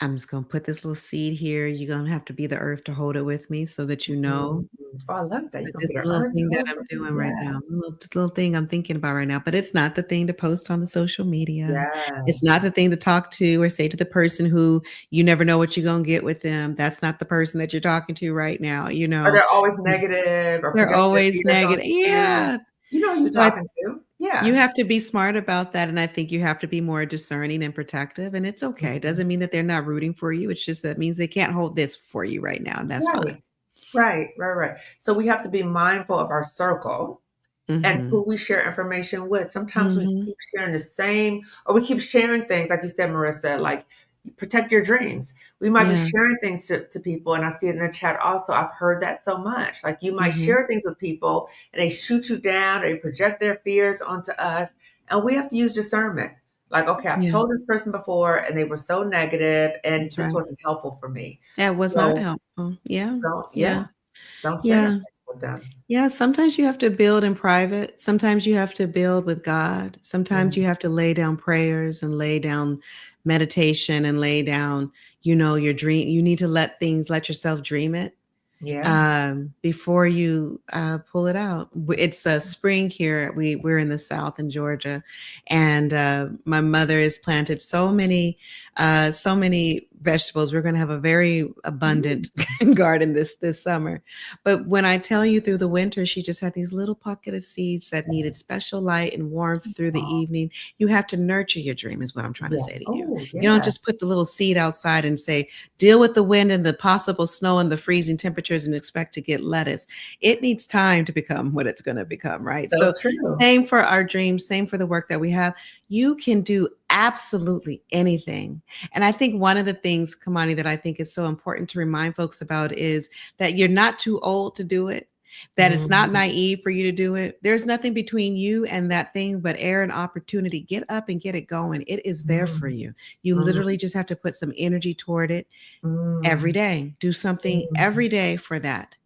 I'm just going to put this little seed here. You're going to have to be the earth to hold it with me so that you Mhm. know Oh, I love that. You're that gonna this be the little earth thing that hold I'm with me. doing right Yeah. now, this little thing I'm thinking about right now, but it's not the thing to post on the social media. It's not Yes. the thing to talk to or say to the person who you never know what you're going to get with them. That's not the person that you're talking to right now. Or they're always negative or They're projecting their always fears negative. onto you. Yeah. You know who you So I talking to. You Yeah. have to be smart about that, and I think you have to be more discerning and protective, and it's okay. It Mhm. doesn't mean that they're not rooting for you. It's just that means they can't hold this for you right now, and that's fine. Right. Right, right, right. So we have to be mindful of our circle and Mhm. who we share information with. Sometimes we Mhm. keep sharing the same, or we keep sharing things, like you said, Marissa, like protect your dreams. We might be Yeah. sharing things to people, and I see it in the chat also. I've heard that so much. Like you might Mhm. share things with people, and they shoot you down, or they project their fears onto us, and we have to use discernment. Like, okay, I've Yeah. told this person before, and they were so negative, and That's this right. wasn't helpful for me. That was not So helpful. Yeah. don't, Yeah. yeah, don't share Yeah. it. with them. Yeah, sometimes you have to build in private. Sometimes you have to build with God. Sometimes Mm, you have to lay down prayers and lay down meditation and lay down, your dream. You need to let yourself dream it yeah. before you pull it out. It's spring here. We're in the South in Georgia, and my mother has planted so many vegetables. We're going to have a very abundant garden this summer. But when I tell you through the winter, she just had these little pocketed seeds that needed special light and warmth through the Oh, evening. You have to nurture your dream, is what I'm trying to yeah. say to you. Oh, You don't yeah. just put the little seed outside and say, deal with the wind and the possible snow and the freezing temperatures and expect to get lettuce. It needs time to become what it's going to become, right? So So true. same for our dreams, same for the work that we have. You can do absolutely anything. And I think one of the things, Kamani, that I think is so important to remind folks about is that you're not too old to do it, that it's not Mm, naive for you to do it. There's nothing between you and that thing but air and opportunity. Get up and get it going. It is there for mm, you. You mm, literally just have to put some energy toward it every mm, day. Do something mm, every day for that.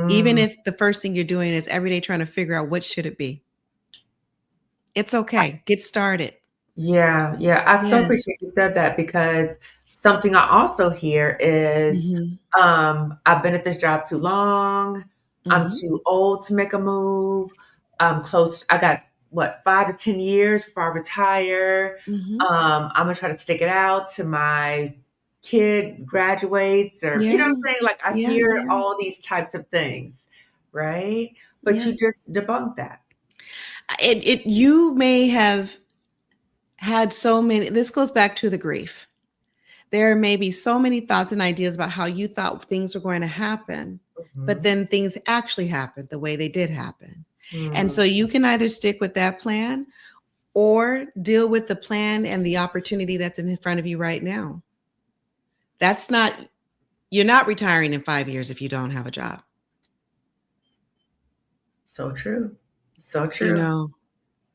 Even mm. if the first thing you're doing is every day trying to figure out what should it be. It's okay. Get started. Yeah, yeah. I so Yes. appreciate you said that because something I also hear is, Mhm. I've been at this job too long. I'm Mhm. too old to make a move. I'm close. I got what, 5 to 10 years before I retire. Mhm. I'm gonna try to stick it out to my kid graduates, or you know Yeah. what I'm saying? Like I Yeah, hear yeah. all these types of things, right? But Yeah. you just debunked that. It you may have had so many, this goes back to the grief. There may be so many thoughts and ideas about how you thought things were going to happen, but Mhm. then things actually happened the way they did happen. And Mm. so you can either stick with that plan or deal with the plan and the opportunity that's in front of you right now. That's not, you're not retiring in 5 years if you don't have a job. So true. So You true. know,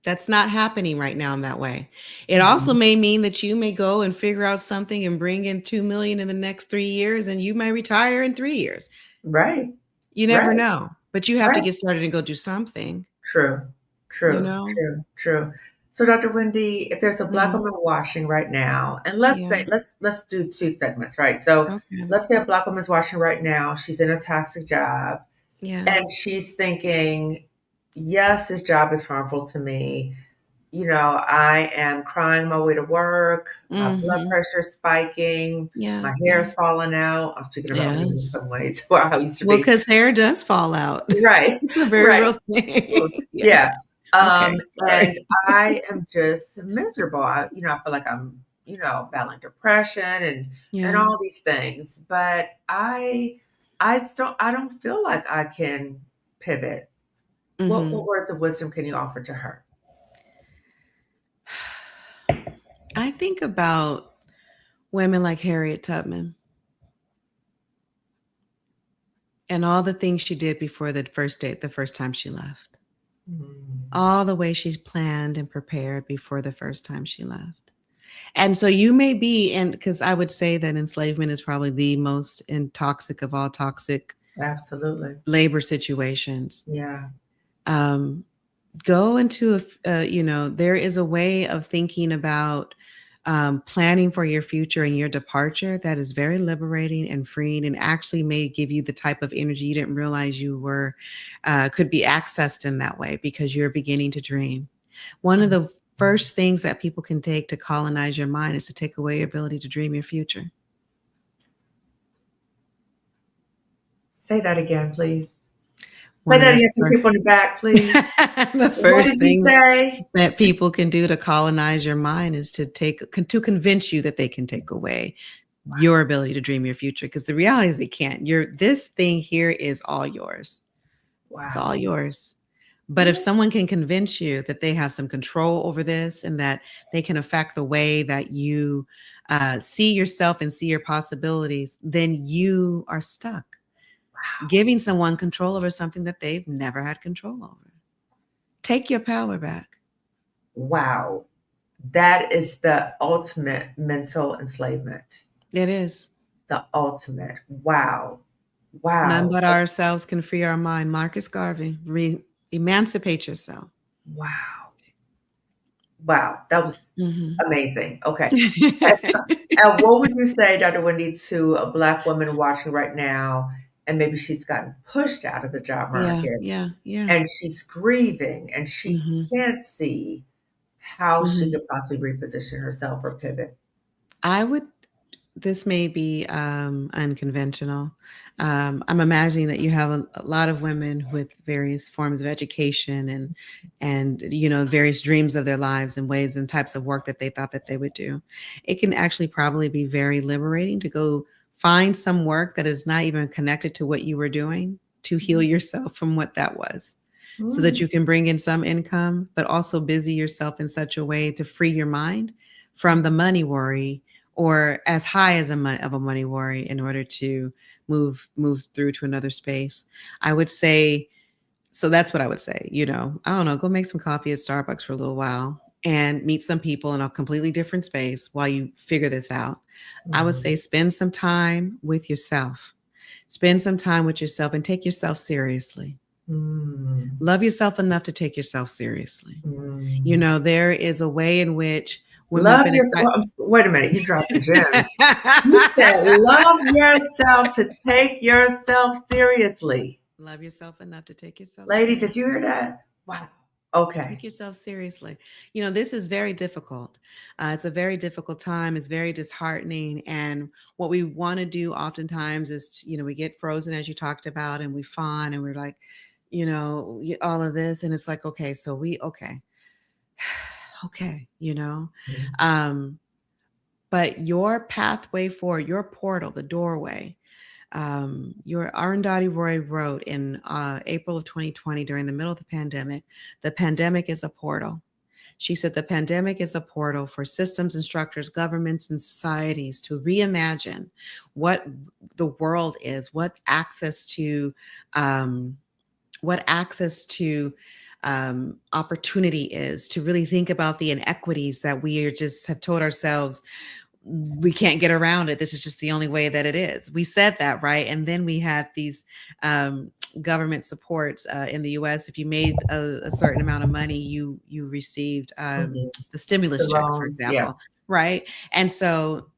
that's not happening right now in that way. It also Mhm. may mean that you may go and figure out something and bring in 2 million in the next 3 years and you may retire in 3 years. Right. You never Right. know, but you have to Right. get started and go do something, True. you True. know? True. True. So, Dr. Wendy, if there's a black Mm, woman washing right now, and let's yeah, say let's do two segments, right? So okay. let's say a black woman's washing right now. She's in a toxic job, Yeah. and she's thinking, yes, this job is harmful to me. I am crying my way to work. My blood Mhm. pressure is spiking. Yeah, My hair yeah. is falling out. I'm speaking about me in Yes. some ways, where I used to Well, be. because hair does fall out. Right, It's a very right. real thing. Yeah. Yeah. Okay, And sorry. I am just miserable. I feel like I'm, battling depression and Yeah. all these things. But I don't feel like I can pivot. What Mhm. words of wisdom can you offer to her? I think about women like Harriet Tubman and all the things she did before the first date, the first time she left. Mm, All the way she planned and prepared before the first time she left. And so you may be, and because I would say that enslavement is probably the most toxic of all toxic absolutely. labor situations. Yeah. Um, Go into there is a way of thinking about planning for your future and your departure that is very liberating and freeing, and actually may give you the type of energy you didn't realize you were could be accessed in that way because you're beginning to dream. One of Mm. the first things that people can take to colonize your mind is to take away your ability to dream your future. Say that again, please. Say One of that the again to first people in the back, please. the What first did you things say? that people can do to colonize your mind is to convince you that they can take away Wow. your ability to dream your future, because the reality is they can't. This thing here is all yours. It's all Wow. yours. But if someone can convince you that they have some control over this and that they can affect the way that you see yourself and see your possibilities, then you are stuck giving someone control over something that they've never had control over. Take your power back. Wow. That is the ultimate mental enslavement. It is. The ultimate. Wow. None Wow. but ourselves can free our mind. Marcus Garvey, emancipate yourself. Wow. Wow. That was Mhm. amazing. Okay. And what would you say, Dr. Wendy, to a Black woman watching right now, and maybe she's gotten pushed out of the job Yeah, market yeah, yeah. and she's grieving and she Mhm, can't see how she mhm. could possibly reposition herself or pivot? I would This may be unconventional. I'm imagining that you have a lot of women with various forms of education and various dreams of their lives and ways and types of work that they thought that they would do. It can actually probably be very liberating to go find some work that is not even connected to what you were doing to heal yourself from what that was, so that Mm, you can bring in some income, but also busy yourself in such a way to free your mind from the money worry, or as high as of a money worry, in order to move through to another space. I would say, so that's what I would say. I don't know, go make some coffee at Starbucks for a little while and meet some people in a completely different space while you figure this out. I would say mhm, spend some time with yourself. Spend some time with yourself and take yourself seriously. mm, Love yourself enough to take yourself seriously. mm. There is a way in which when we've Love been yourself. excited. Wait a minute, you dropped the gems. You said, love yourself to take yourself seriously. Love yourself enough to take yourself Ladies, did you seriously. hear that? Wow. Take Okay. yourself seriously. This is very difficult. It's a very difficult time. It's very disheartening. And what we want to do oftentimes is, we get frozen, as you talked about, and we fawn and we're like, all of this. And it's like, okay, okay, okay, Mm, Um, but your pathway forward, your portal, the doorway, your Arundhati Roy wrote in April of 2020 during the middle of the pandemic is a portal. She said the pandemic is a portal for systems and structures, governments and societies to reimagine what the world is, um, what access to opportunity is, to really think about the inequities that we just have told ourselves we can't get around it. This is just the only way that it is. We said that, right? And then we had these government supports in the U.S. If you made a certain amount of money, you received mhm. the stimulus The checks, for loans, yeah. example, right? And so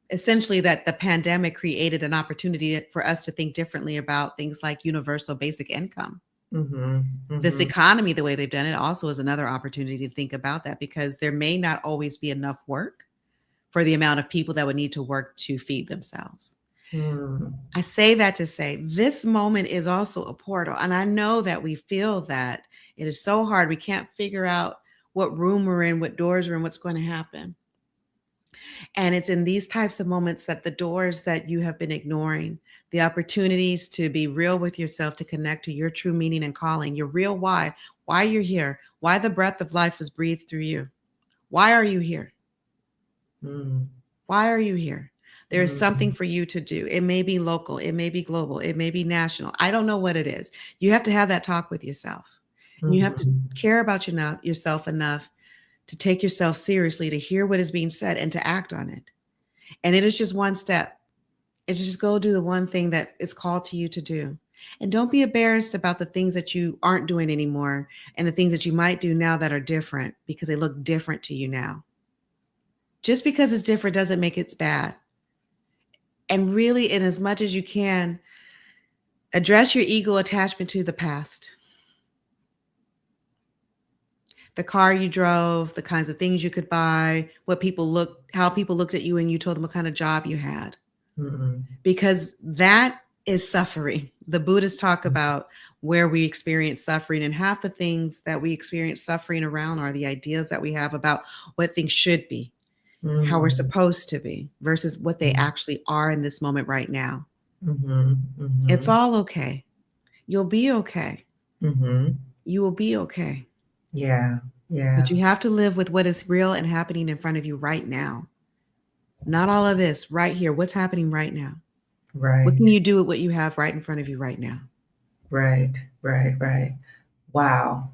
essentially that the pandemic created an opportunity for us to think differently about things like universal basic income. Mhm, This mhm, economy, the way they've done it, also is another opportunity to think about that, because there may not always be enough work for the amount of people that would need to work to feed themselves. mm, I say that to say this moment is also a portal. And I know that we feel that it is so hard. We can't figure out what room we're in, what doors we're in, what's going to happen. And it's in these types of moments that the doors that you have been ignoring, the opportunities to be real with yourself, to connect to your true meaning and calling, your real why you're here, why the breath of life was breathed through you. Why are you here? mm, Why are you here? There is something mm, for you to do. It may be local, it may be global, it may be national. I don't know what it is. You have to have that talk with yourself. And you have to mhm, care about yourself enough to take yourself seriously, to hear what is being said and to act on it. And it is just one step. It's just go do the one thing that is called to you to do. And don't be embarrassed about the things that you aren't doing anymore and the things that you might do now that are different, because they look different to you now. Just because it's different doesn't make it bad. And really, in as much as you can, address your ego attachment to the past. The car you drove, the kinds of things you could buy, how people looked at you and you told them what kind of job you had. mhm, Because that is suffering. The Buddhists talk about where we experience suffering, and half the things that we experience suffering around are the ideas that we have about what things should be, how we're mm, supposed to be, versus what they mm, actually are in this moment right now. mhm, It's mhm, all okay. You'll be okay. mhm. You will be okay. Yeah, But yeah, you have to live with what is real and happening in front of you right now. Not all of this right here. What's happening right now? What can right, you do with what you have right in front of you right now? right, right, right. Wow.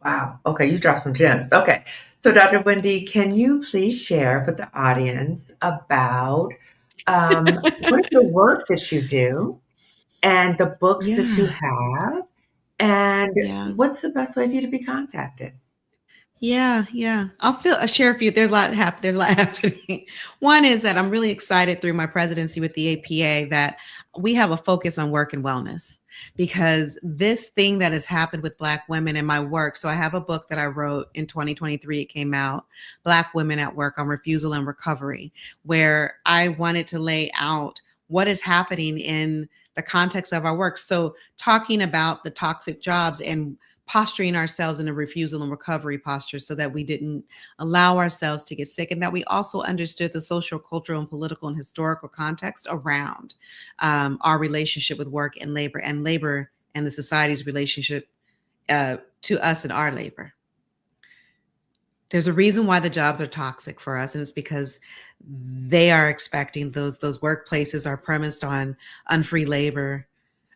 Wow. Okay, you dropped some gems. Okay. So, Dr. Wendy, can you please share with the audience about what is the work that you do? and the books that you Yeah. have. And Yeah. what's the best way for you to be contacted? Yeah. I'll share a few. There's a lot happening. One is that I'm really excited through my presidency with the APA that we have a focus on work and wellness, because this thing that has happened with Black women in my work. So I have a book that I wrote in 2023. It came out, Black Women at Work on Refusal and Recovery, where I wanted to lay out what is happening in the context of our work. So talking about the toxic jobs and posturing ourselves in a refusal and recovery posture so that we didn't allow ourselves to get sick, and that we also understood the social, cultural, and political and historical context around our relationship with work and labor and the society's relationship to us and our labor. There's a reason why the jobs are toxic for us, and it's because they are expecting those workplaces are premised on unfree labor,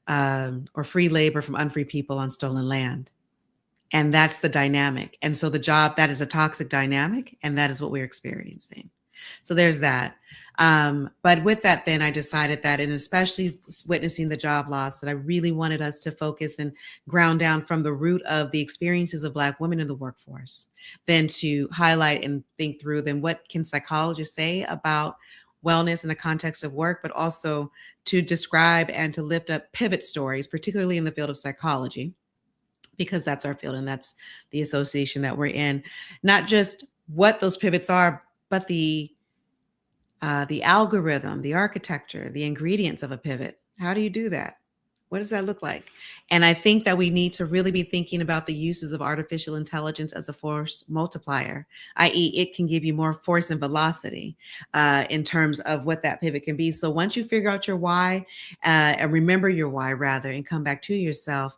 or free labor from unfree people on stolen land. And that's the dynamic. And so the job, that is a toxic dynamic, and that is what we're experiencing. So there's that. But with that, then I decided that, and especially witnessing the job loss, that I really wanted us to focus and ground down from the root of the experiences of Black women in the workforce, then to highlight and think through, then what can psychologists say about wellness in the context of work, but also to describe and to lift up pivot stories, particularly in the field of psychology, because that's our field and that's the association that we're in. Not just what those pivots are, but the algorithm, the architecture, the ingredients of a pivot. How do you do that? What does that look like? And I think that we need to really be thinking about the uses of artificial intelligence as a force multiplier, i.e., it can give you more force and velocity in terms of what that pivot can be. So once you figure out your why, and remember your why rather, and come back to yourself,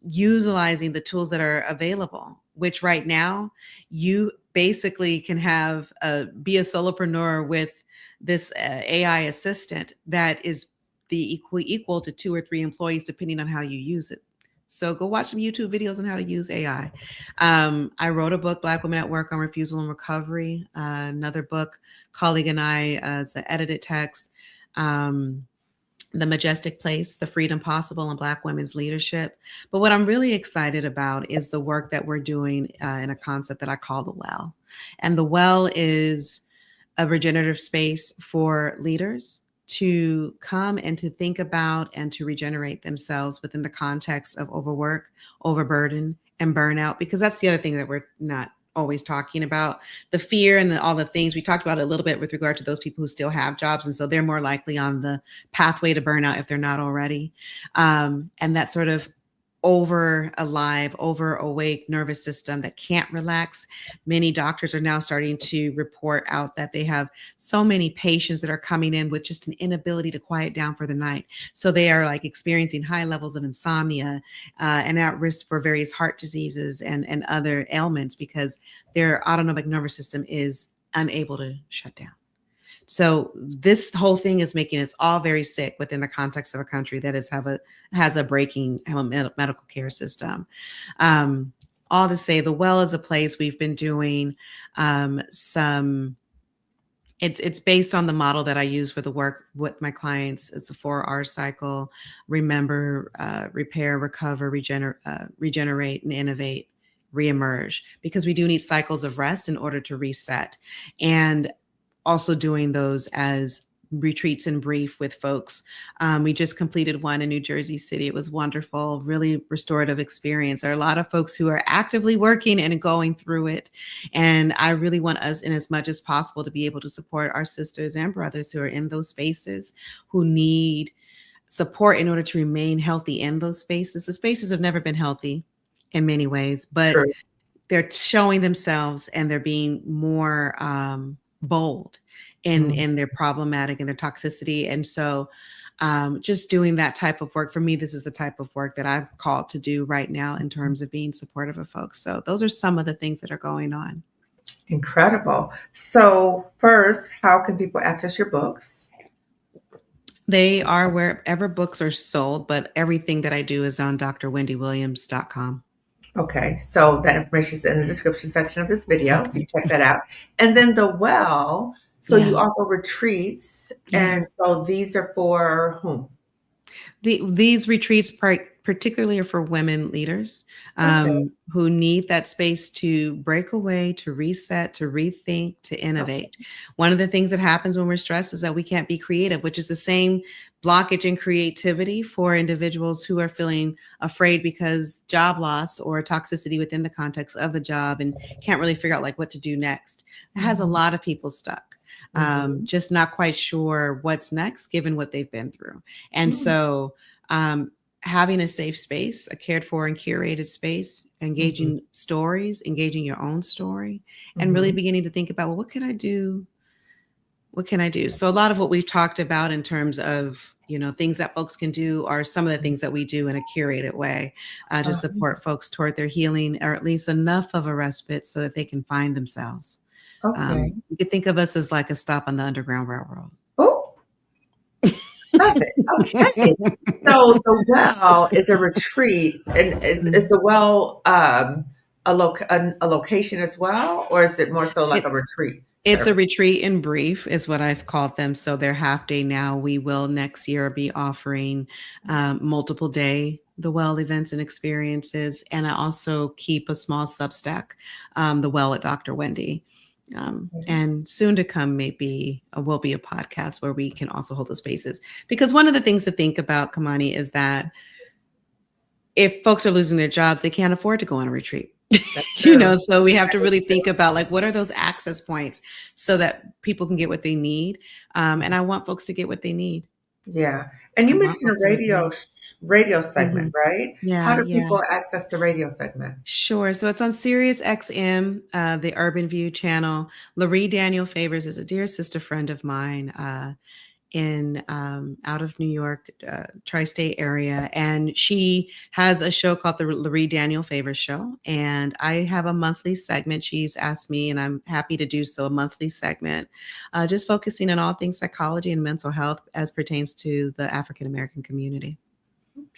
utilizing the tools that are available, which right now you basically can have be a solopreneur with this AI assistant that is the equal to 2 or 3 employees, depending on how you use it. So go watch some YouTube videos on how to use AI. I wrote a book, Black Women at Work on Refusal and Recovery. Another book, colleague and I, it's an edited text. The Majestic Place, The Freedom Possible in Black Women's Leadership. But what I'm really excited about is the work that we're doing in a concept that I call the well. And the well is a regenerative space for leaders to come and to think about and to regenerate themselves within the context of overwork, overburden, and burnout, because that's the other thing that we're not always talking about, the fear and all the things we talked about a little bit with regard to those people who still have jobs. And so they're more likely on the pathway to burnout if they're not already. And that sort of over awake nervous system that can't relax. Many doctors are now starting to report out that they have so many patients that are coming in with just an inability to quiet down for the night. So they are like experiencing high levels of insomnia and at risk for various heart diseases and other ailments because their autonomic nervous system is unable to shut down. So this whole thing is making us all very sick within the context of a country that has a breaking medical care system. All to say, the well is a place we've been doing it's based on the model that I use for the work with my clients. It's a 4R cycle: remember, repair, recover, regenerate, and innovate, reemerge, because we do need cycles of rest in order to reset. And also doing those as retreats and brief with folks. We just completed one in New Jersey City. It was wonderful, really restorative experience. There are a lot of folks who are actively working and going through it. And I really want us, in as much as possible, to be able to support our sisters and brothers who are in those spaces, who need support in order to remain healthy in those spaces. The spaces have never been healthy in many ways, but Sure. they're showing themselves and they're being more bold in their problematic and their toxicity. And so just doing that type of work, for me, this is the type of work that I'm called to do right now in terms of being supportive of folks. So those are some of the things that are going on. Incredible. So first, how can people access your books? They are wherever books are sold, but everything that I do is on drwendywilliams.com. Okay, so that information is in the description section of this video, so you check that out. And then the well, so you offer retreats, and so these are for whom? These retreats particularly are for women leaders Okay. who need that space to break away, to reset, to rethink, to Okay. innovate. One of the things that happens when we're stressed is that we can't be creative, which is the same blockage in creativity for individuals who are feeling afraid because job loss or toxicity within the context of the job and can't really figure out like what to do next. That has a Mhm. lot of people stuck. Mhm. Just not quite sure what's next given what they've been through. And Mhm. so um, having a safe space, a cared for and curated space, Mhm. engaging stories, engaging your own story, and really Mhm. beginning to think about, well, what can I do? What can I do? So a lot of what we've talked about in terms of, things that folks can do are some of the things that we do in a curated way to support folks toward their healing, or at least enough of a respite so that they can find themselves. Okay. You could think of us as like a stop on the Underground Railroad. Oh, love it. Okay. So the well is a retreat, and is Mhm. the well a location as well, or is it more so like a It retreat It's a service? retreat in brief, is what I've called them. So they're half day now. We will next year be offering multiple day the well events and experiences, and I also keep a small Substack, the well at Dr. Wendi. Okay. And soon to come, maybe will be a podcast where we can also hold the spaces. Because one of the things to think about, Kamani, is that if folks are losing their jobs, they can't afford to go on a retreat. That's true. So we have to That is really think true. about like what are those access points so that people can get what they need. And I want folks to get what they need. Yeah. And I you want mentioned a folks to get what they need. radio segment, Mhm. right? How Yeah, do yeah. people access the radio segment? Sure. So it's on Sirius XM, the Urban View channel. Laree Daniel Favors is a dear sister friend of mine. In out of New York, tri-state area, and she has a show called the Laree Daniel Favors Show, and I have a monthly segment. She's asked me, and I'm happy to do so, a monthly segment, just focusing on all things psychology and mental health as pertains to the African American community.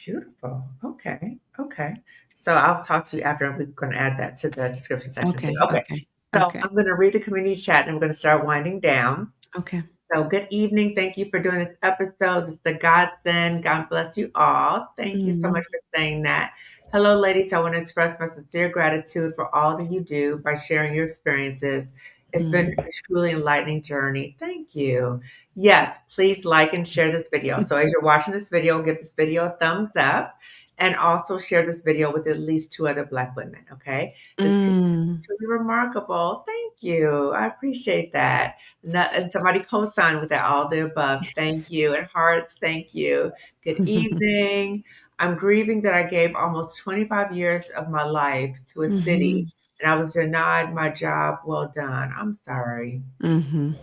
Beautiful. Okay. Okay. So I'll talk to you after. We're going to add that to the description section too. Okay, Okay. okay, So okay, I'm going to read the community chat and we're going to start winding down. okay. So good evening. Thank you for doing this episode. It's a godsend. God bless you all. Thank you so Mm, much for saying that. Hello, ladies. I want to express my sincere gratitude for all that you do by sharing your experiences. It's been mm. a truly enlightening journey. Thank you. Yes, please like and share this video. So as you're watching this video, give this video a thumbs up and also share this video with at least two other Black women. Okay. This community is Mm. truly remarkable. Thank you. I appreciate that. And somebody co-signed with that, all the above. Thank you. And hearts, thank you. Good evening. I'm grieving that I gave almost 25 years of my life to a city Mhm, and I was denied my job. Well done. I'm sorry. mhm,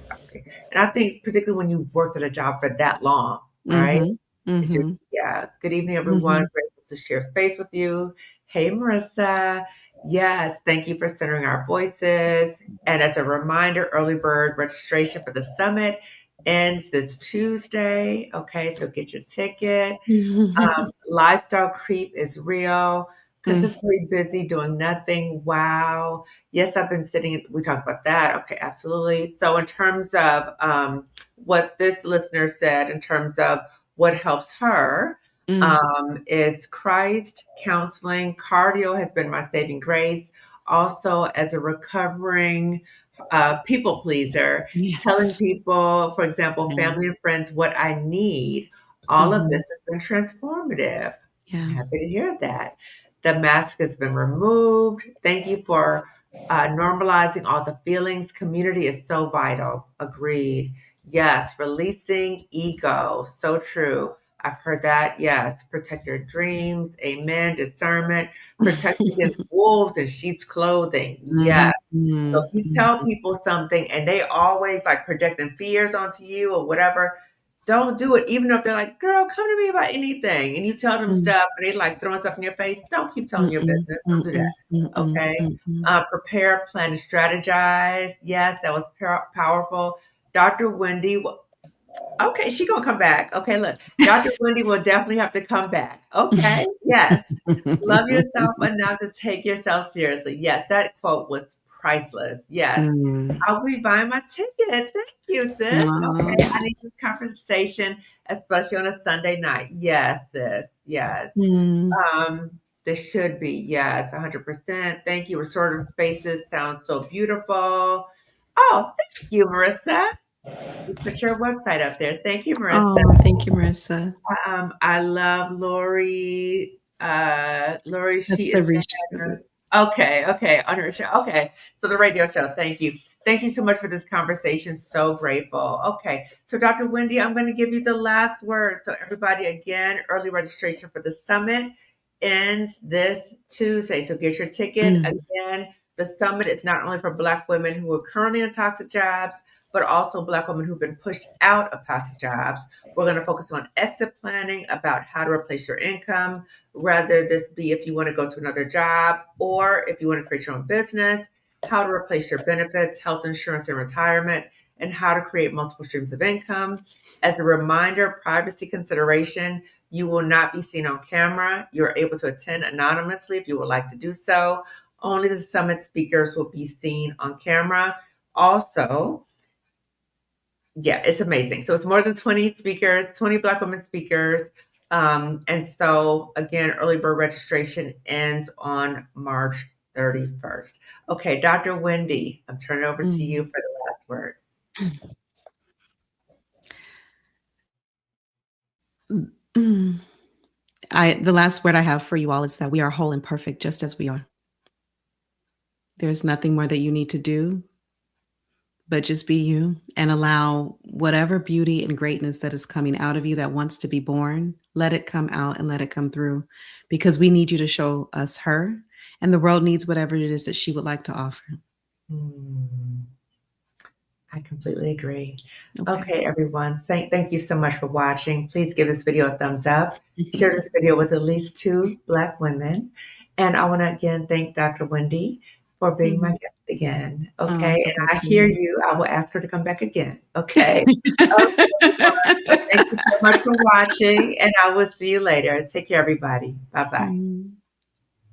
And I think particularly when you worked at a job for that long, right? mhm, It's just, mhm, yeah. Good evening, everyone. mhm, Grateful to share space with you. Hey, Marissa. Yes, thank you for centering our voices. And as a reminder, early bird registration for the summit ends this Tuesday. Okay, so get your ticket. mhm. Lifestyle creep is real. Mm. Consistently busy doing nothing. Wow. Yes, I've been sitting. We talked about that. Okay, absolutely. So, in terms of what this listener said, in terms of what helps her, Mm. is Christ, counseling, cardio has been my saving grace. Also, as a recovering people pleaser, telling Yes. people, for example, Yeah. family and friends, what I need. All of Mhm. this has been transformative. I'm Yeah. happy to hear that. The mask has been removed. Thank you for normalizing all the feelings. Community is so vital. Agreed. Yes, releasing ego. So true. I've heard that. Yes, protect your dreams. Amen. Discernment. Protection against wolves in sheep's clothing. Yes. Mhm. So if you tell Mhm. people something and they always like projecting fears onto you or whatever, don't do it. Even if they're like, girl, come to me about anything. And you tell them Mm. stuff and they like throwing stuff in your face. Don't keep telling your Mm-mm. business. Don't do Mm-mm. that. Mm-mm. Okay. Mm-mm. Prepare, plan, and strategize. Yes, that was powerful. Dr. Wendy, okay, she gonna come back. Okay, look, Dr. Wendy will definitely have to come back. Okay, yes. Love yourself enough to take yourself seriously. Yes, that quote was priceless. Yes. Mm. I'll be buying my ticket. Thank you, sis. Aw. Okay, I need this conversation, especially on a Sunday night. Yes, sis. Yes. Mm. This should be, yes, 100%. Thank you. Restorative spaces sounds so beautiful. Oh, thank you, Marissa. You put your website up there. Thank you, Marissa. Oh, thank you, Marissa. I love Lori. Lori, That's she the is reshoot. okay, on her show. Okay, so the radio show. Thank you. Thank you so much for this conversation. So grateful. Okay, so Dr. Wendi, I'm going to give you the last word. So everybody, again, early registration for the summit ends this Tuesday. So get your ticket. Mm. Again, the summit is not only for Black women who are currently in toxic jobs, but also Black women who've been pushed out of toxic jobs. We're going to focus on exit planning about how to replace your income, whether this be if you want to go to another job or if you want to create your own business, how to replace your benefits, health insurance, and retirement, and how to create multiple streams of income. As a reminder, privacy consideration, you will not be seen on camera. You're able to attend anonymously if you would like to do so. Only the summit speakers will be seen on camera. Also, yeah, it's amazing. So it's more than 20 speakers, 20 Black women speakers. And so again, early bird registration ends on March 31st. Okay, Dr. Wendi, I'm turning it over to you for the last word. The last word I have for you all is that we are whole and perfect just as we are. There's nothing more that you need to do, but just be you and allow whatever beauty and greatness that is coming out of you that wants to be born, let it come out and let it come through, because we need you to show us her, and the world needs whatever it is that she would like to offer. I completely agree. Okay, everyone. Thank you so much for watching. Please give this video a thumbs up. Share this video with at least 2 Black women. And I want to again thank Dr. Wendi for being my guest again. Okay. Oh, so and I hear you. I will ask her to come back again. Okay. Okay, everyone. Thank you so much for watching. And I will see you later. Take care, everybody. Bye-bye.